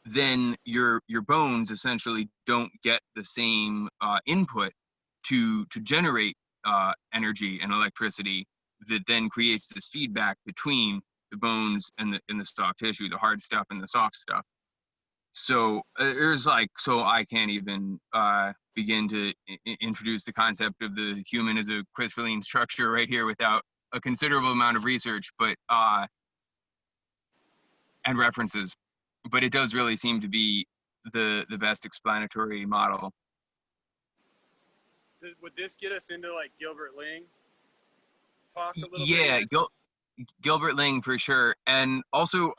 then your bones essentially don't get the same input to generate energy and electricity that then creates this feedback between the bones and the soft tissue, the hard stuff and the soft stuff. So so I can't even begin to introduce the concept of the human as a crystalline structure right here without a considerable amount of research, but and references. But it does really seem to be the best explanatory model. Would this get us into like Gilbert Ling talk a little Yeah, bit? Gilbert Ling for sure, and also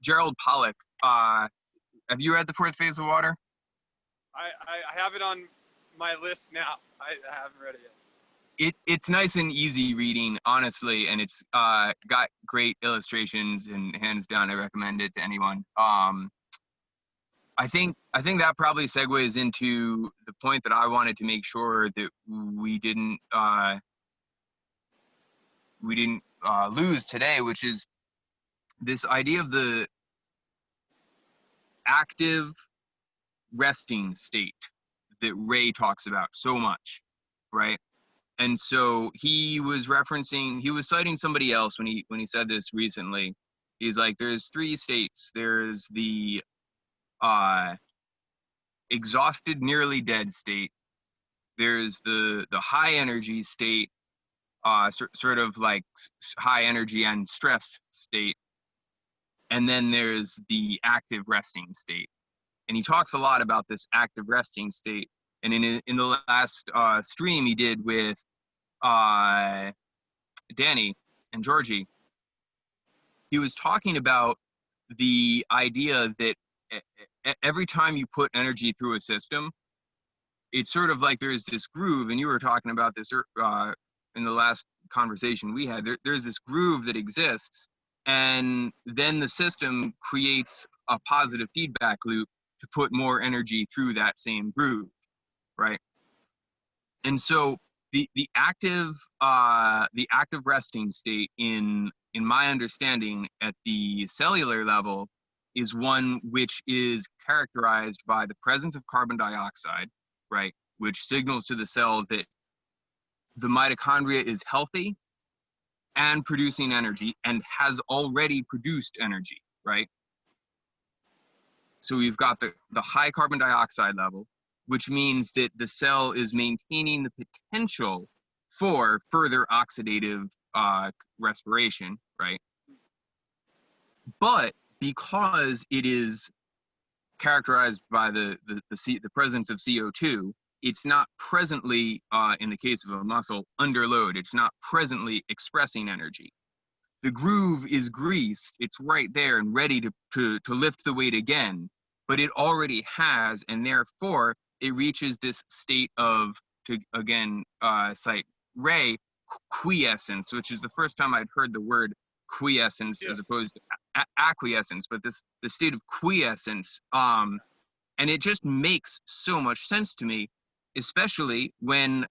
Gerald Pollack. Have you read The Fourth Phase of Water? I have it on my list now. I haven't read it yet. It's nice and easy reading, honestly, and it's got great illustrations, and hands down, I recommend it to anyone. I think that probably segues into the point that I wanted to make sure that we didn't lose today, which is this idea of the active resting state that Ray talks about so much, right? And so he was citing somebody else when he said this recently. He's like, there's three states. There's the uh, exhausted, nearly dead state. There's the high energy state, sort of like high energy and stress state, and then there's the active resting state. And he talks a lot about this active resting state. And in the last stream he did with uh, Danny and Georgie, he was talking about the idea that every time you put energy through a system, it's sort of like there's this groove, and you were talking about this in the last conversation we had. There's this groove that exists, and then the system creates a positive feedback loop to put more energy through that same groove, right? And so the active resting state in my understanding at the cellular level is one which is characterized by the presence of carbon dioxide, right, which signals to the cell that the mitochondria is healthy and producing energy and has already produced energy, right? So we've got the high carbon dioxide level, which means that the cell is maintaining the potential for further oxidative respiration, right? But because it is characterized by the presence of CO2, it's not presently, in the case of a muscle, under load. It's not presently expressing energy. The groove is greased, it's right there and ready to lift the weight again, but it already has, and therefore it reaches this state of, to again cite Ray, quiescence, which is the first time I'd heard the word quiescence, yeah, as opposed to acquiescence, but the state of quiescence, and it just makes so much sense to me, especially when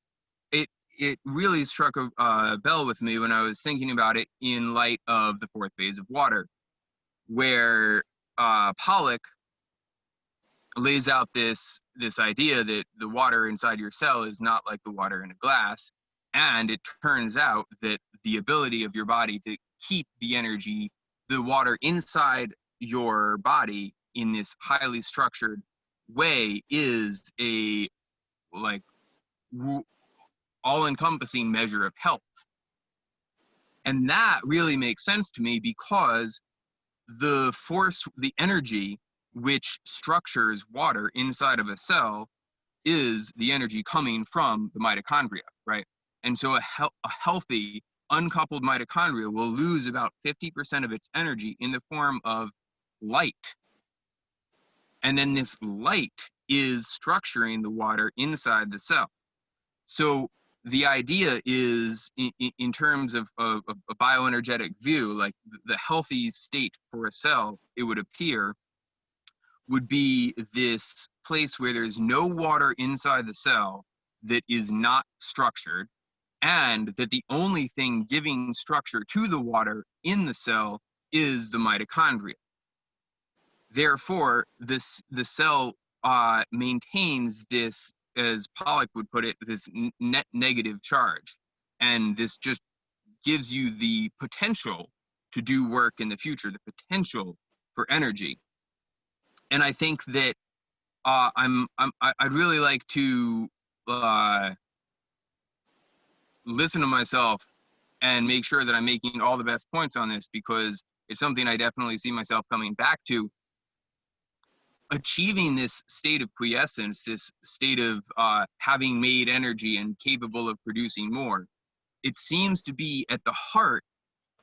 it really struck a bell with me when I was thinking about it in light of the fourth phase of water, where Pollock lays out this idea that the water inside your cell is not like the water in a glass, and it turns out that the ability of your body to keep the energy, the water inside your body in this highly structured way, is a like all-encompassing measure of health. And that really makes sense to me because the force, the energy which structures water inside of a cell is the energy coming from the mitochondria, right? And so a healthy, uncoupled mitochondria will lose about 50% of its energy in the form of light. And then this light is structuring the water inside the cell. So the idea is, in terms of a bioenergetic view, like the healthy state for a cell, it would appear, would be this place where there's no water inside the cell that is not structured, and that the only thing giving structure to the water in the cell is the mitochondria. Therefore, the cell maintains this, as Pollock would put it, this net negative charge. And this just gives you the potential to do work in the future, the potential for energy. And I think that I'd really like to listen to myself and make sure that I'm making all the best points on this, because it's something I definitely see myself coming back to. Achieving this state of quiescence, this state of having made energy and capable of producing more, it seems to be at the heart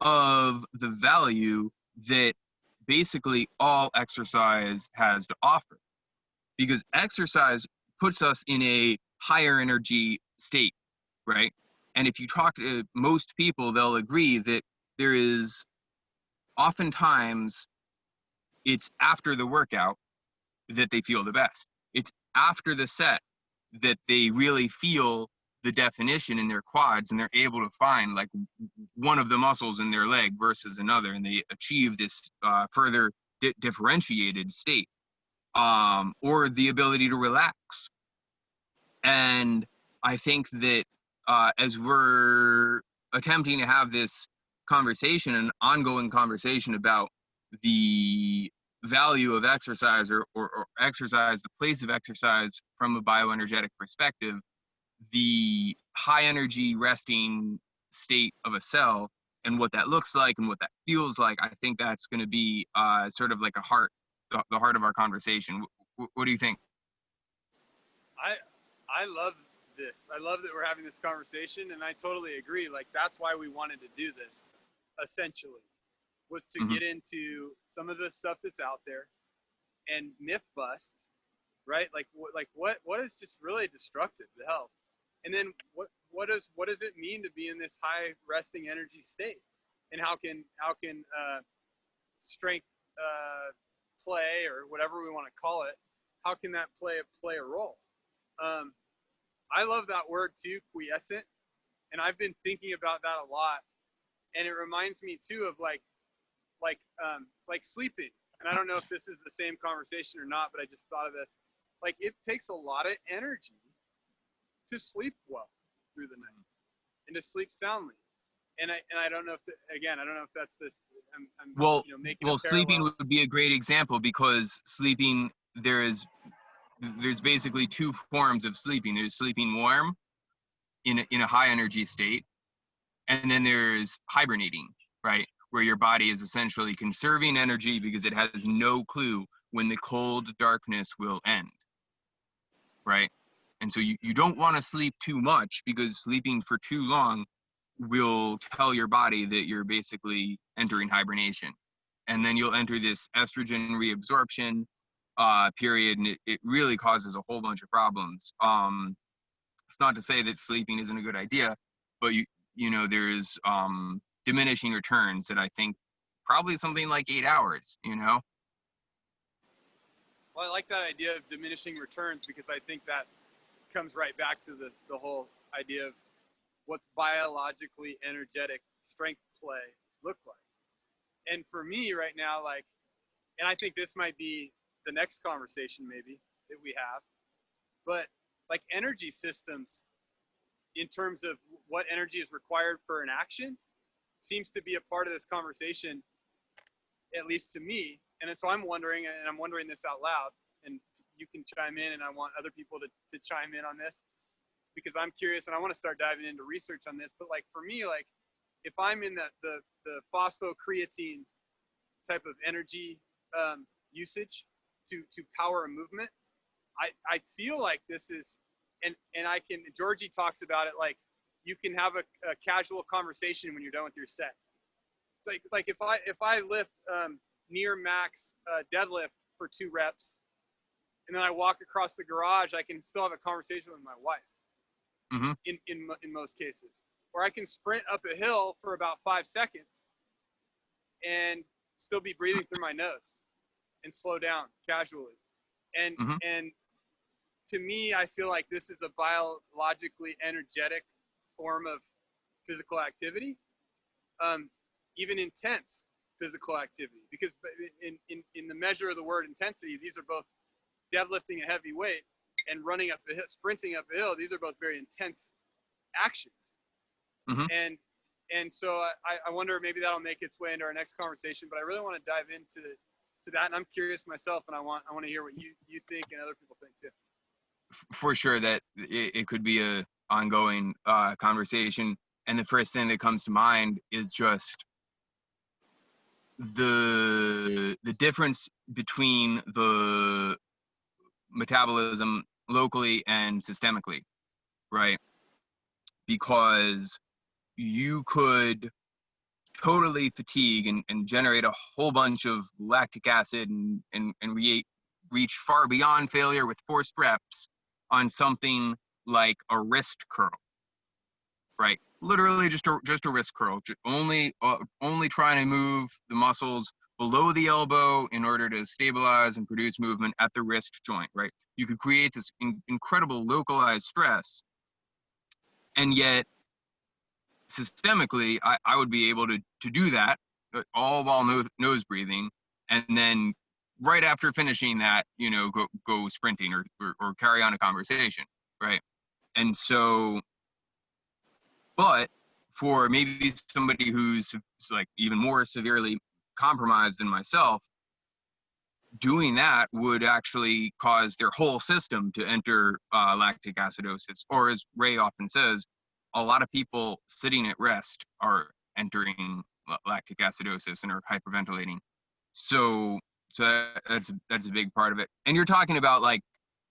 of the value that basically all exercise has to offer. Because exercise puts us in a higher energy state, right? And if you talk to most people, they'll agree that there is oftentimes, it's after the workout, that they feel the best. It's after the set that they really feel the definition in their quads, and they're able to find like one of the muscles in their leg versus another, and they achieve this further differentiated state, or the ability to relax. And I think that as we're attempting to have this conversation, an ongoing conversation about the value of exercise, or exercise, the place of exercise from a bioenergetic perspective, the high energy resting state of a cell and what that looks like and what that feels like, I think that's going to be sort of like the heart of our conversation. What do you think? I love this. I love that we're having this conversation, and I totally agree. Like, that's why we wanted to do this, essentially, was to get into some of the stuff that's out there and myth bust, right? Like what is just really destructive to health, and then what does it mean to be in this high resting energy state, and how can strength play, or whatever we want to call it, how can that play a role? I love that word too, quiescent, and I've been thinking about that a lot, and it reminds me too of like sleeping. And I don't know if this is the same conversation or not, but I just thought of this. Like, it takes a lot of energy to sleep well through the night and to sleep soundly. And I don't know if I don't know if that's this. I'm making a sleeping parallel. would be a great example, because sleeping, there's basically two forms of sleeping. There's sleeping warm in a high energy state, and then there's hibernating, right, where your body is essentially conserving energy because it has no clue when the cold darkness will end, right? And so you don't want to sleep too much, because sleeping for too long will tell your body that you're basically entering hibernation. And then you'll enter this estrogen reabsorption period, and it really causes a whole bunch of problems. It's not to say that sleeping isn't a good idea, but there's diminishing returns that I think probably something like 8 hours, Well, I like that idea of diminishing returns, because I think that comes right back to the whole idea of what's biologically energetic strength play look like. And for me right now, like, and I think this might be the next conversation maybe that we have, but like energy systems, in terms of what energy is required for an action, seems to be a part of this conversation, at least to me. And so I'm wondering this out loud, and you can chime in, and I want other people to chime in on this, because I'm curious and I want to start diving into research on this. But like, for me, like, if I'm in the phosphocreatine type of energy usage to power a movement, I feel like this is, and Georgie talks about it, like, you can have a casual conversation when you're done with your set. Like if I lift near max deadlift for 2 reps, and then I walk across the garage, I can still have a conversation with my wife. In most cases, or I can sprint up a hill for about 5 seconds and still be breathing through my nose and slow down casually. And to me, I feel like this is a biologically energetic form of physical activity, even intense physical activity, because in the measure of the word intensity, these are both deadlifting a heavy weight and running up the hill, sprinting up a hill. These are both very intense actions. And so I wonder, maybe that'll make its way into our next conversation, but I really want to dive into that, and I'm curious myself, and I want to hear what you think and other people think too. For sure, that it could be a ongoing conversation. And the first thing that comes to mind is just the difference between the metabolism locally and systemically, right? Because you could totally fatigue and generate a whole bunch of lactic acid and reach far beyond failure with forced reps on something like a wrist curl, right? Literally just a wrist curl, only trying to move the muscles below the elbow in order to stabilize and produce movement at the wrist joint, right? You could create this incredible localized stress, and yet systemically, I would be able to do that all while nose breathing, and then right after finishing that, go sprinting or carry on a conversation, right? And so, but for maybe somebody who's like even more severely compromised than myself, doing that would actually cause their whole system to enter lactic acidosis. Or as Ray often says, a lot of people sitting at rest are entering lactic acidosis and are hyperventilating. So, that's a big part of it. And you're talking about like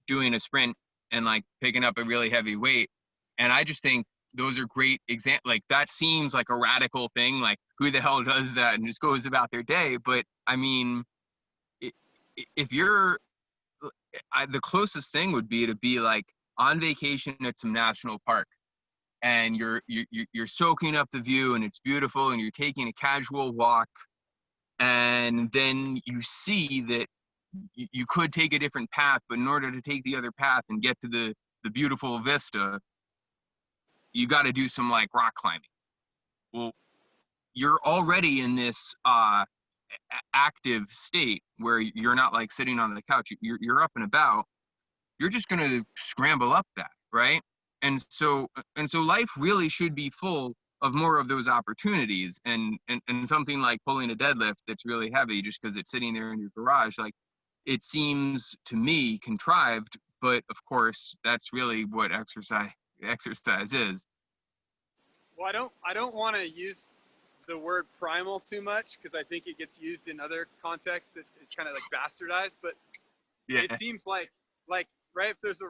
doing a sprint and like picking up a really heavy weight. And I just think those are great examples. Like that seems like a radical thing. Like who the hell does that and just goes about their day? But I mean, if you're, the closest thing would be to be like on vacation at some national park, and you're soaking up the view and it's beautiful, and you're taking a casual walk, and then you see that you could take a different path, but in order to take the other path and get to the beautiful vista, you got to do some like rock climbing. Well, you're already in this active state where you're not like sitting on the couch. You're up and about. You're just going to scramble up that, right? And so life really should be full of more of those opportunities, and something like pulling a deadlift that's really heavy just because it's sitting there in your garage, like it seems to me contrived, but of course that's really what exercise is. Well, I don't want to use the word primal too much because I think it gets used in other contexts that it's kind of like bastardized. But Yeah. it seems like right, if there's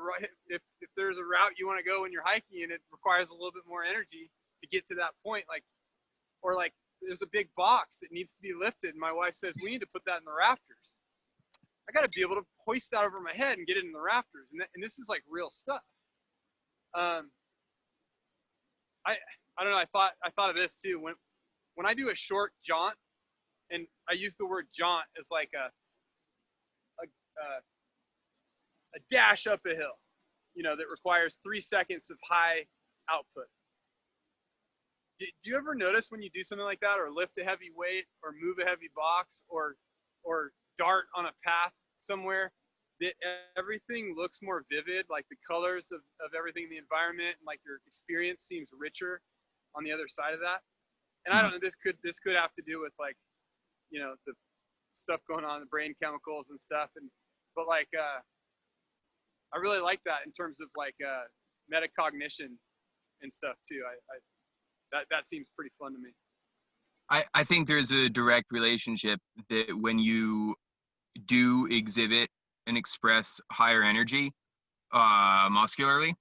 a route you want to go when you're hiking and it requires a little bit more energy to get to that point, like, or like there's a big box that needs to be lifted and my wife says we need to put that in the rafters. I got to be able to hoist that over my head and get it in the rafters, and this is like real stuff. um I I don't know. I thought of this too when I do a short jaunt, and I use the word jaunt as like a dash up a hill, that requires 3 seconds of high output. Do you ever notice when you do something like that, or lift a heavy weight, or move a heavy box, or dart on a path somewhere, that everything looks more vivid, like the colors of everything in the environment, and like your experience seems richer on the other side of that? And I don't know, this could have to do with like, the stuff going on in the brain chemicals and stuff, but like I really like that in terms of like metacognition and stuff too. That seems pretty fun to me. I think there's a direct relationship that when you do exhibit and express higher energy muscularly,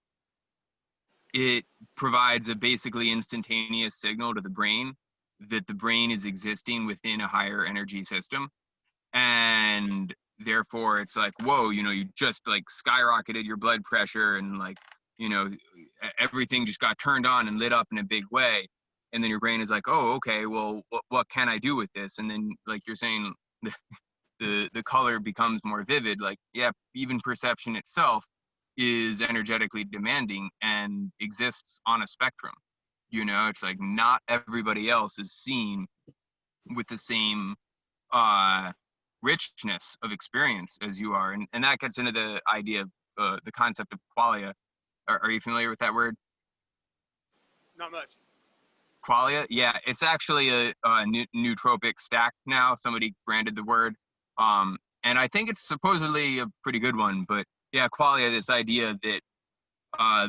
it provides a basically instantaneous signal to the brain that the brain is existing within a higher energy system. And therefore it's like, whoa, you just like skyrocketed your blood pressure, and like, everything just got turned on and lit up in a big way. And then your brain is like, oh, okay, well, what can I do with this? And then, like you're saying, the color becomes more vivid. Like, yeah, even perception itself is energetically demanding and exists on a spectrum. It's like not everybody else is seen with the same richness of experience as you are. And that gets into the idea of the concept of qualia. Are you familiar with that word? Not much. Qualia? Yeah, it's actually a nootropic stack now. Somebody branded the word. And I think it's supposedly a pretty good one. But yeah, qualia, this idea that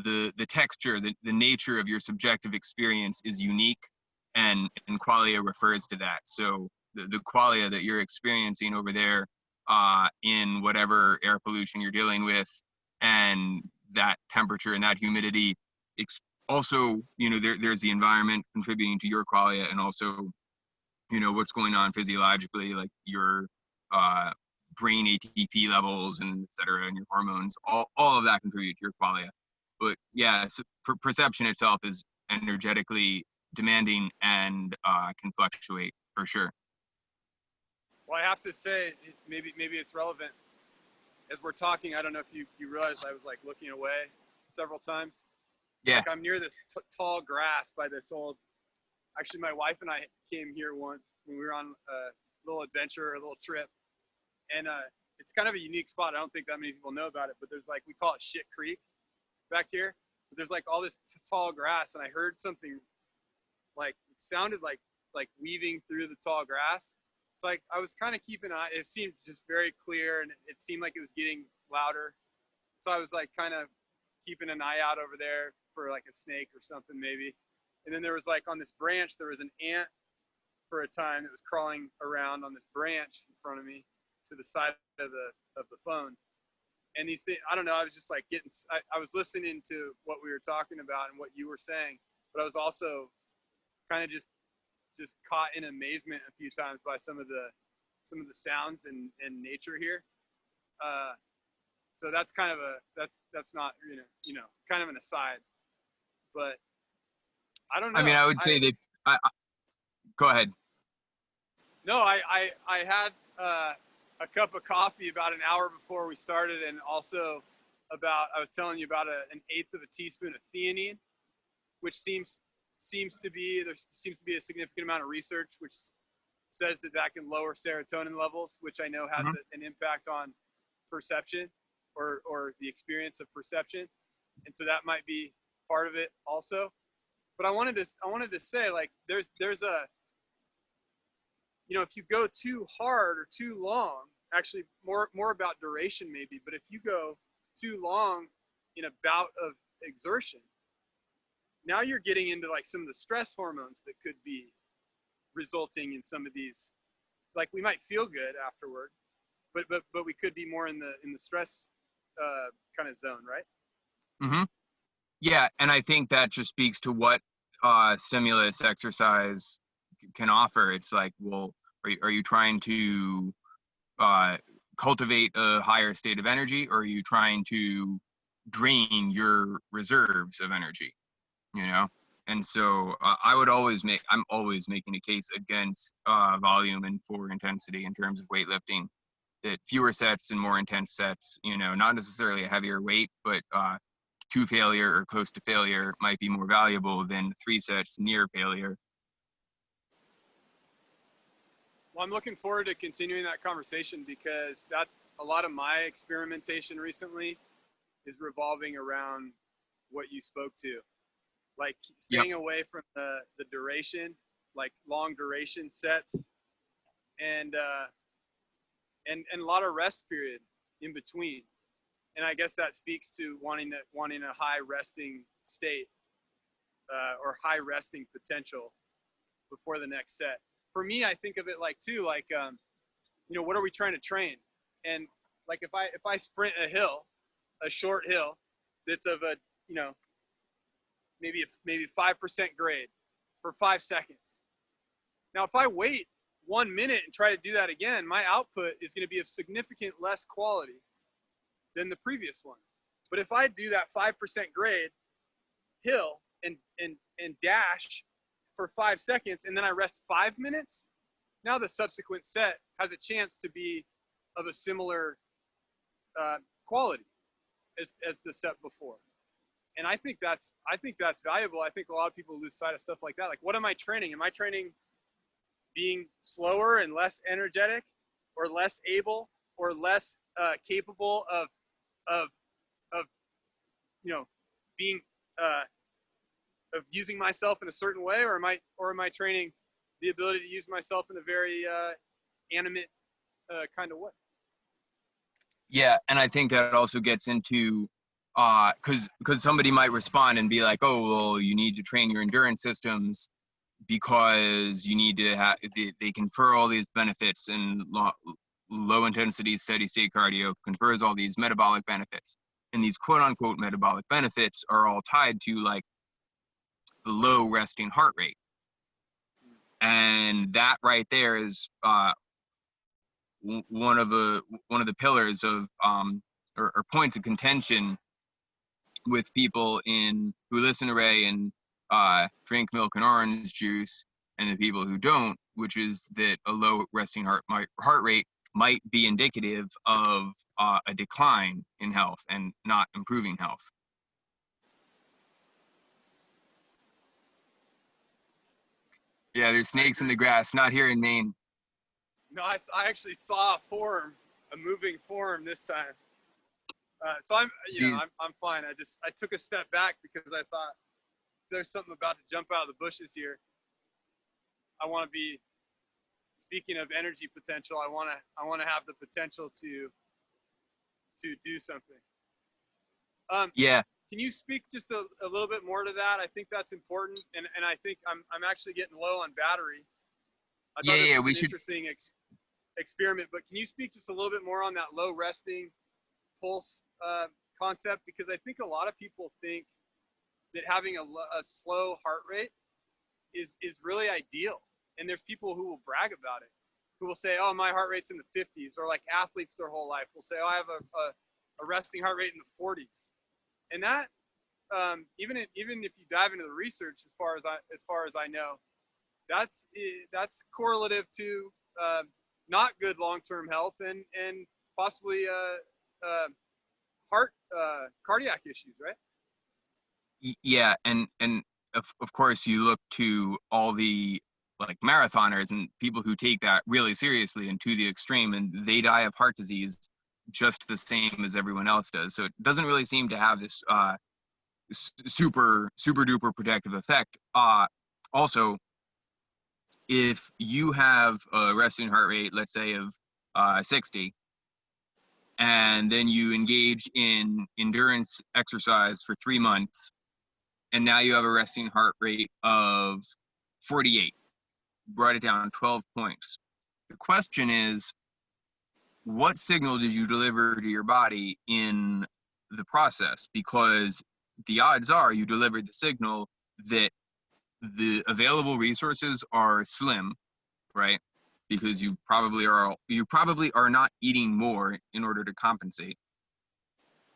the texture, the nature of your subjective experience is unique, and qualia refers to that. So the qualia that you're experiencing over there in whatever air pollution you're dealing with, and that temperature and that humidity, also, there's the environment contributing to your qualia, and also, what's going on physiologically, like your brain ATP levels and et cetera, and your hormones, all of that contribute to your qualia. But yeah, so perception itself is energetically demanding and can fluctuate for sure. Well, I have to say, maybe it's relevant as we're talking. I don't know if you realized I was like looking away several times. Yeah. Like I'm near this tall grass by this old. Actually, my wife and I came here once when we were on a little adventure, a little trip, and it's kind of a unique spot. I don't think that many people know about it, but there's like, we call it Shit Creek back here. But there's like all this tall grass, and I heard something like, it sounded like weaving through the tall grass. So like I was kind of keeping an eye. It seemed just very clear, and it seemed like it was getting louder. So I was like kind of keeping an eye out over there for like a snake or something maybe. And then there was like on this branch, there was an ant for a time that was crawling around on this branch in front of me to the side of the phone. And these things, I don't know, I was just like I was listening to what we were talking about and what you were saying, but I was also kind of just caught in amazement a few times by some of the sounds and nature here. So that's kind of that's not, kind of an aside, but I don't know. I mean, I would say that, go ahead. No, I had a cup of coffee about an hour before we started, and also I was telling you about an eighth of a teaspoon of theanine, which seems to be, there seems to be a significant amount of research which says that can lower serotonin levels, which I know has an impact on perception or the experience of perception, and so that might be part of it also. But I wanted to say, like, there's a, if you go too hard or too long, actually more about duration maybe, but if you go too long in a bout of exertion, now you're getting into like some of the stress hormones that could be resulting in some of these, like we might feel good afterward, but we could be more in the stress kind of zone, right? Mm-hmm. Yeah, and I think that just speaks to what stimulus exercise can offer. It's like, well, are you trying to cultivate a higher state of energy, or are you trying to drain your reserves of energy? And so I'm always making a case against volume and for intensity in terms of weightlifting. That fewer sets and more intense sets, not necessarily a heavier weight, but to failure or close to failure might be more valuable than 3 sets near failure. Well, I'm looking forward to continuing that conversation, because that's a lot of my experimentation recently is revolving around what you spoke to, like staying away from the duration, like long duration sets, and a lot of rest period in between. And I guess that speaks to wanting a high resting state or high resting potential before the next set. For me, I think of it like too, like what are we trying to train? And like if I sprint a short hill that's of a maybe 5% grade for 5 seconds. Now, if I wait 1 minute and try to do that again, my output is going to be of significant less quality than the previous one. But if I do that 5% grade hill and dash for 5 seconds, and then I rest 5 minutes, now the subsequent set has a chance to be of a similar quality as the set before. And I think that's valuable. I think a lot of people lose sight of stuff like that. Like, what am I training? Am I training being slower and less energetic, or less able, or less capable of being of using myself in a certain way, or am I training the ability to use myself in a very animate kind of way? Yeah, and I think that also gets into because somebody might respond and be like, oh, well, you need to train your endurance systems because you need to have, they confer all these benefits, and low intensity steady state cardio confers all these metabolic benefits, and these quote unquote metabolic benefits are all tied to like the low resting heart rate, and that right there is one of the pillars of or points of contention with people who listen to Ray and drink milk and orange juice, and the people who don't, which is that a low resting heart rate might be indicative of a decline in health and not improving health. Yeah, there's snakes in the grass, not here in Maine. No, I actually saw a moving form this time. So I'm fine. I took a step back because I thought there's something about to jump out of the bushes here. I want to be, speaking of energy potential, I want to have the potential to do something. Yeah. Can you speak just a little bit more to that? I think that's important, and I think I'm actually getting low on battery. I thought this was an interesting experiment, but can you speak just a little bit more on that low resting pulse concept? Because I think a lot of people think that having a slow heart rate is really ideal, and there's people who will brag about it, who will say, "Oh, my heart rate's in the 50s," or like athletes their whole life will say, "Oh, I have a resting heart rate in the 40s," and that even if you dive into the research, as far as I know, that's correlative to not good long-term health and possibly cardiac issues, right? Yeah, and of course you look to all the like marathoners and people who take that really seriously and to the extreme, and they die of heart disease just the same as everyone else does. So it doesn't really seem to have this super duper protective effect. Also, if you have a resting heart rate, let's say of 60, and then you engage in endurance exercise for 3 months, and now you have a resting heart rate of 48, brought it down 12 points. The question is, what signal did you deliver to your body in the process? Because the odds are you delivered the signal that the available resources are slim, right? Because you probably are not eating more in order to compensate.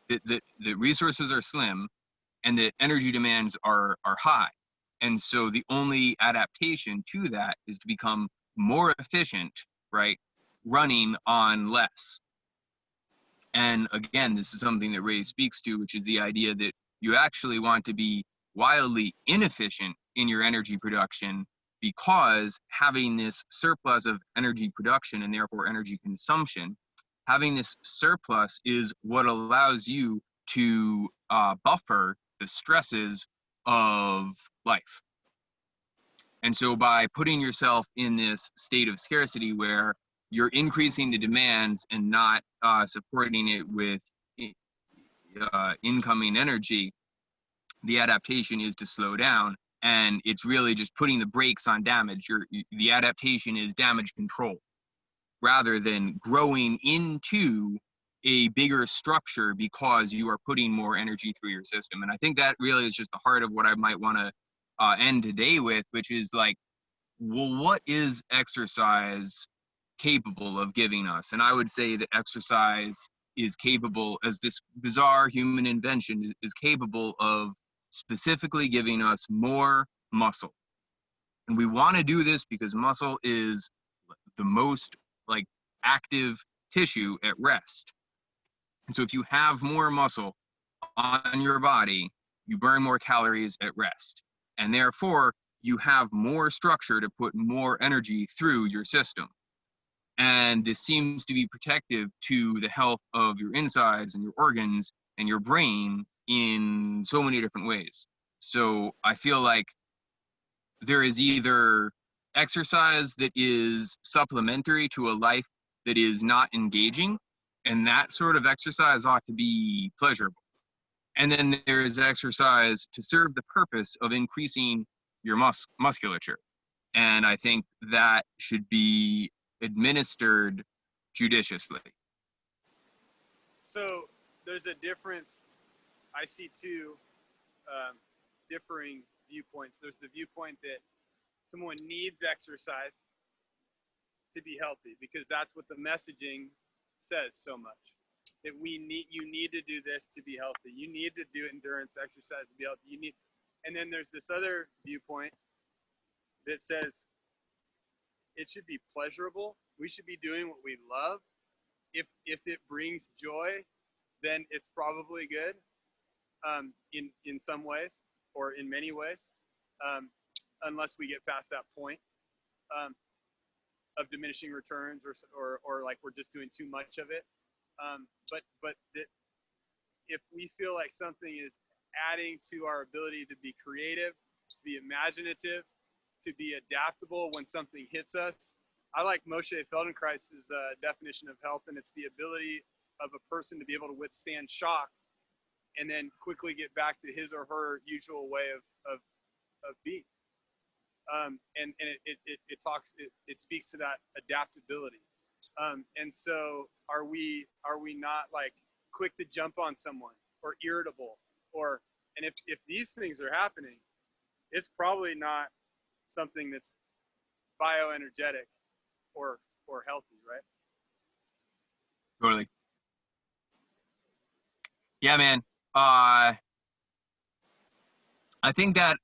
The resources are slim, and the energy demands are high. And so the only adaptation to that is to become more efficient, right? Running on less. And again, this is something that Ray speaks to, which is the idea that you actually want to be wildly inefficient in your energy production, because having this surplus of energy production and therefore energy consumption, having this surplus is what allows you to buffer the stresses of life. And so by putting yourself in this state of scarcity where you're increasing the demands and not supporting it with incoming energy, the adaptation is to slow down. And it's really just putting the brakes on damage. The adaptation is damage control rather than growing into a bigger structure because you are putting more energy through your system. And I think that really is just the heart of what I might want to end today with, which is like, well, what is exercise capable of giving us? And I would say that exercise is capable, as this bizarre human invention is capable of specifically giving us more muscle. And we want to do this because muscle is the most like active tissue at rest. And so if you have more muscle on your body, you burn more calories at rest. And therefore, you have more structure to put more energy through your system. And this seems to be protective to the health of your insides and your organs and your brain in so many different ways. So I feel like there is either exercise that is supplementary to a life that is not engaging, and that sort of exercise ought to be pleasurable. And then there is exercise to serve the purpose of increasing your musculature. And I think that should be administered judiciously. So there's a difference. I see two differing viewpoints. There's the viewpoint that someone needs exercise to be healthy because that's what the messaging says so much. That you need to do this to be healthy. You need to do endurance exercise to be healthy. And then there's this other viewpoint that says it should be pleasurable. We should be doing what we love. If it brings joy, then it's probably good, in some ways or in many ways, unless we get past that point, of diminishing returns, or like we're just doing too much of it. But that if we feel like something is adding to our ability to be creative, to be imaginative, to be adaptable when something hits us. I like Moshe Feldenkrais's definition of health, and it's the ability of a person to be able to withstand shock and then quickly get back to his or her usual way of being. And it speaks to that adaptability. And so are we not like quick to jump on someone or irritable, and if these things are happening, it's probably not something that's bioenergetic or healthy, right? Totally. Yeah, man. I think that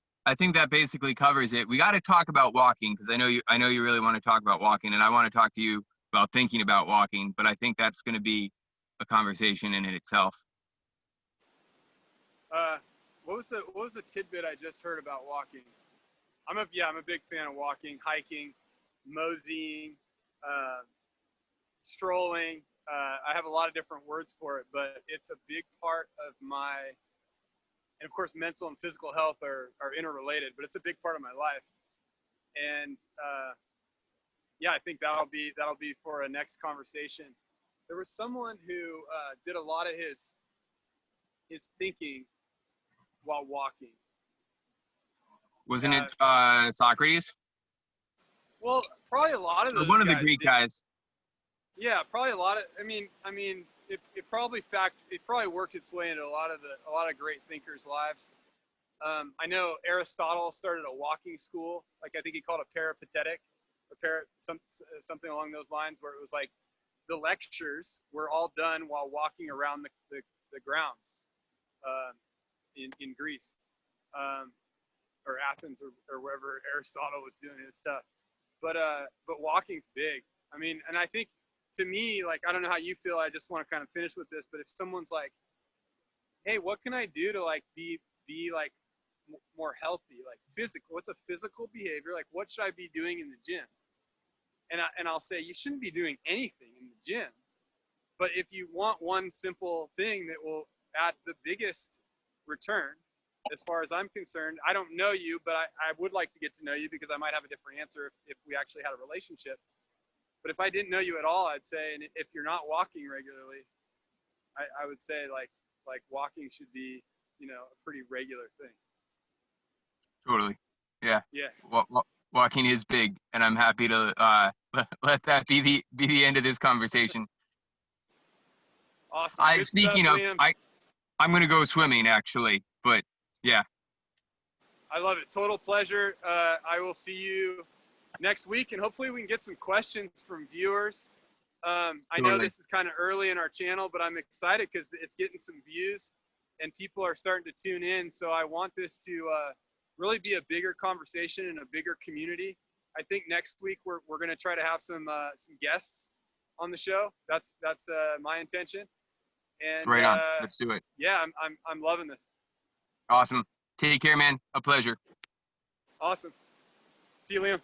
basically covers it. We got to talk about walking, because I know you really want to talk about walking, and I want to talk to you about thinking about walking, but I think that's going to be a conversation in itself. What was the tidbit I just heard about walking? I'm a big fan of walking, hiking, moseying, strolling. I have a lot of different words for it, but it's a big part of my, and of course, mental and physical health are interrelated, but it's a big part of my life. And yeah, I think that'll be for a next conversation. There was someone who did a lot of his thinking while walking. Wasn't it Socrates? Well, probably a lot of those One of the guys Greek did. guys. Yeah, probably a lot of. I mean, it probably worked its way into a lot of great thinkers' lives. I know Aristotle started a walking school, like I think he called it peripatetic, or something along those lines, where it was like the lectures were all done while walking around the grounds in Greece, or Athens, or wherever Aristotle was doing his stuff. But walking's big. I mean, and I think, to me, like, I don't know how you feel. I just want to kind of finish with this. But if someone's like, "Hey, what can I do to like be like more healthy, like physical? What's a physical behavior? Like, what should I be doing in the gym?" And I'll say, you shouldn't be doing anything in the gym. But if you want one simple thing that will add the biggest return, as far as I'm concerned, I don't know you, but I would like to get to know you, because I might have a different answer if we actually had a relationship. But if I didn't know you at all, I'd say, and if you're not walking regularly, I would say like walking should be, a pretty regular thing. Totally. Yeah. Yeah. Walking is big, and I'm happy to let that be the end of this conversation. Awesome. Good Speaking stuff, of, Liam. I'm gonna go swimming actually, but yeah. I love it. Total pleasure. I will see you next week, and hopefully we can get some questions from viewers. I know this is kind of early in our channel, but I'm excited because it's getting some views and people are starting to tune in. So I want this to really be a bigger conversation and a bigger community. I think next week we're going to try to have some guests on the show. That's my intention. And right on. Let's do it. Yeah, I'm loving this. Awesome. Take care, man. A pleasure. Awesome. See you, Liam.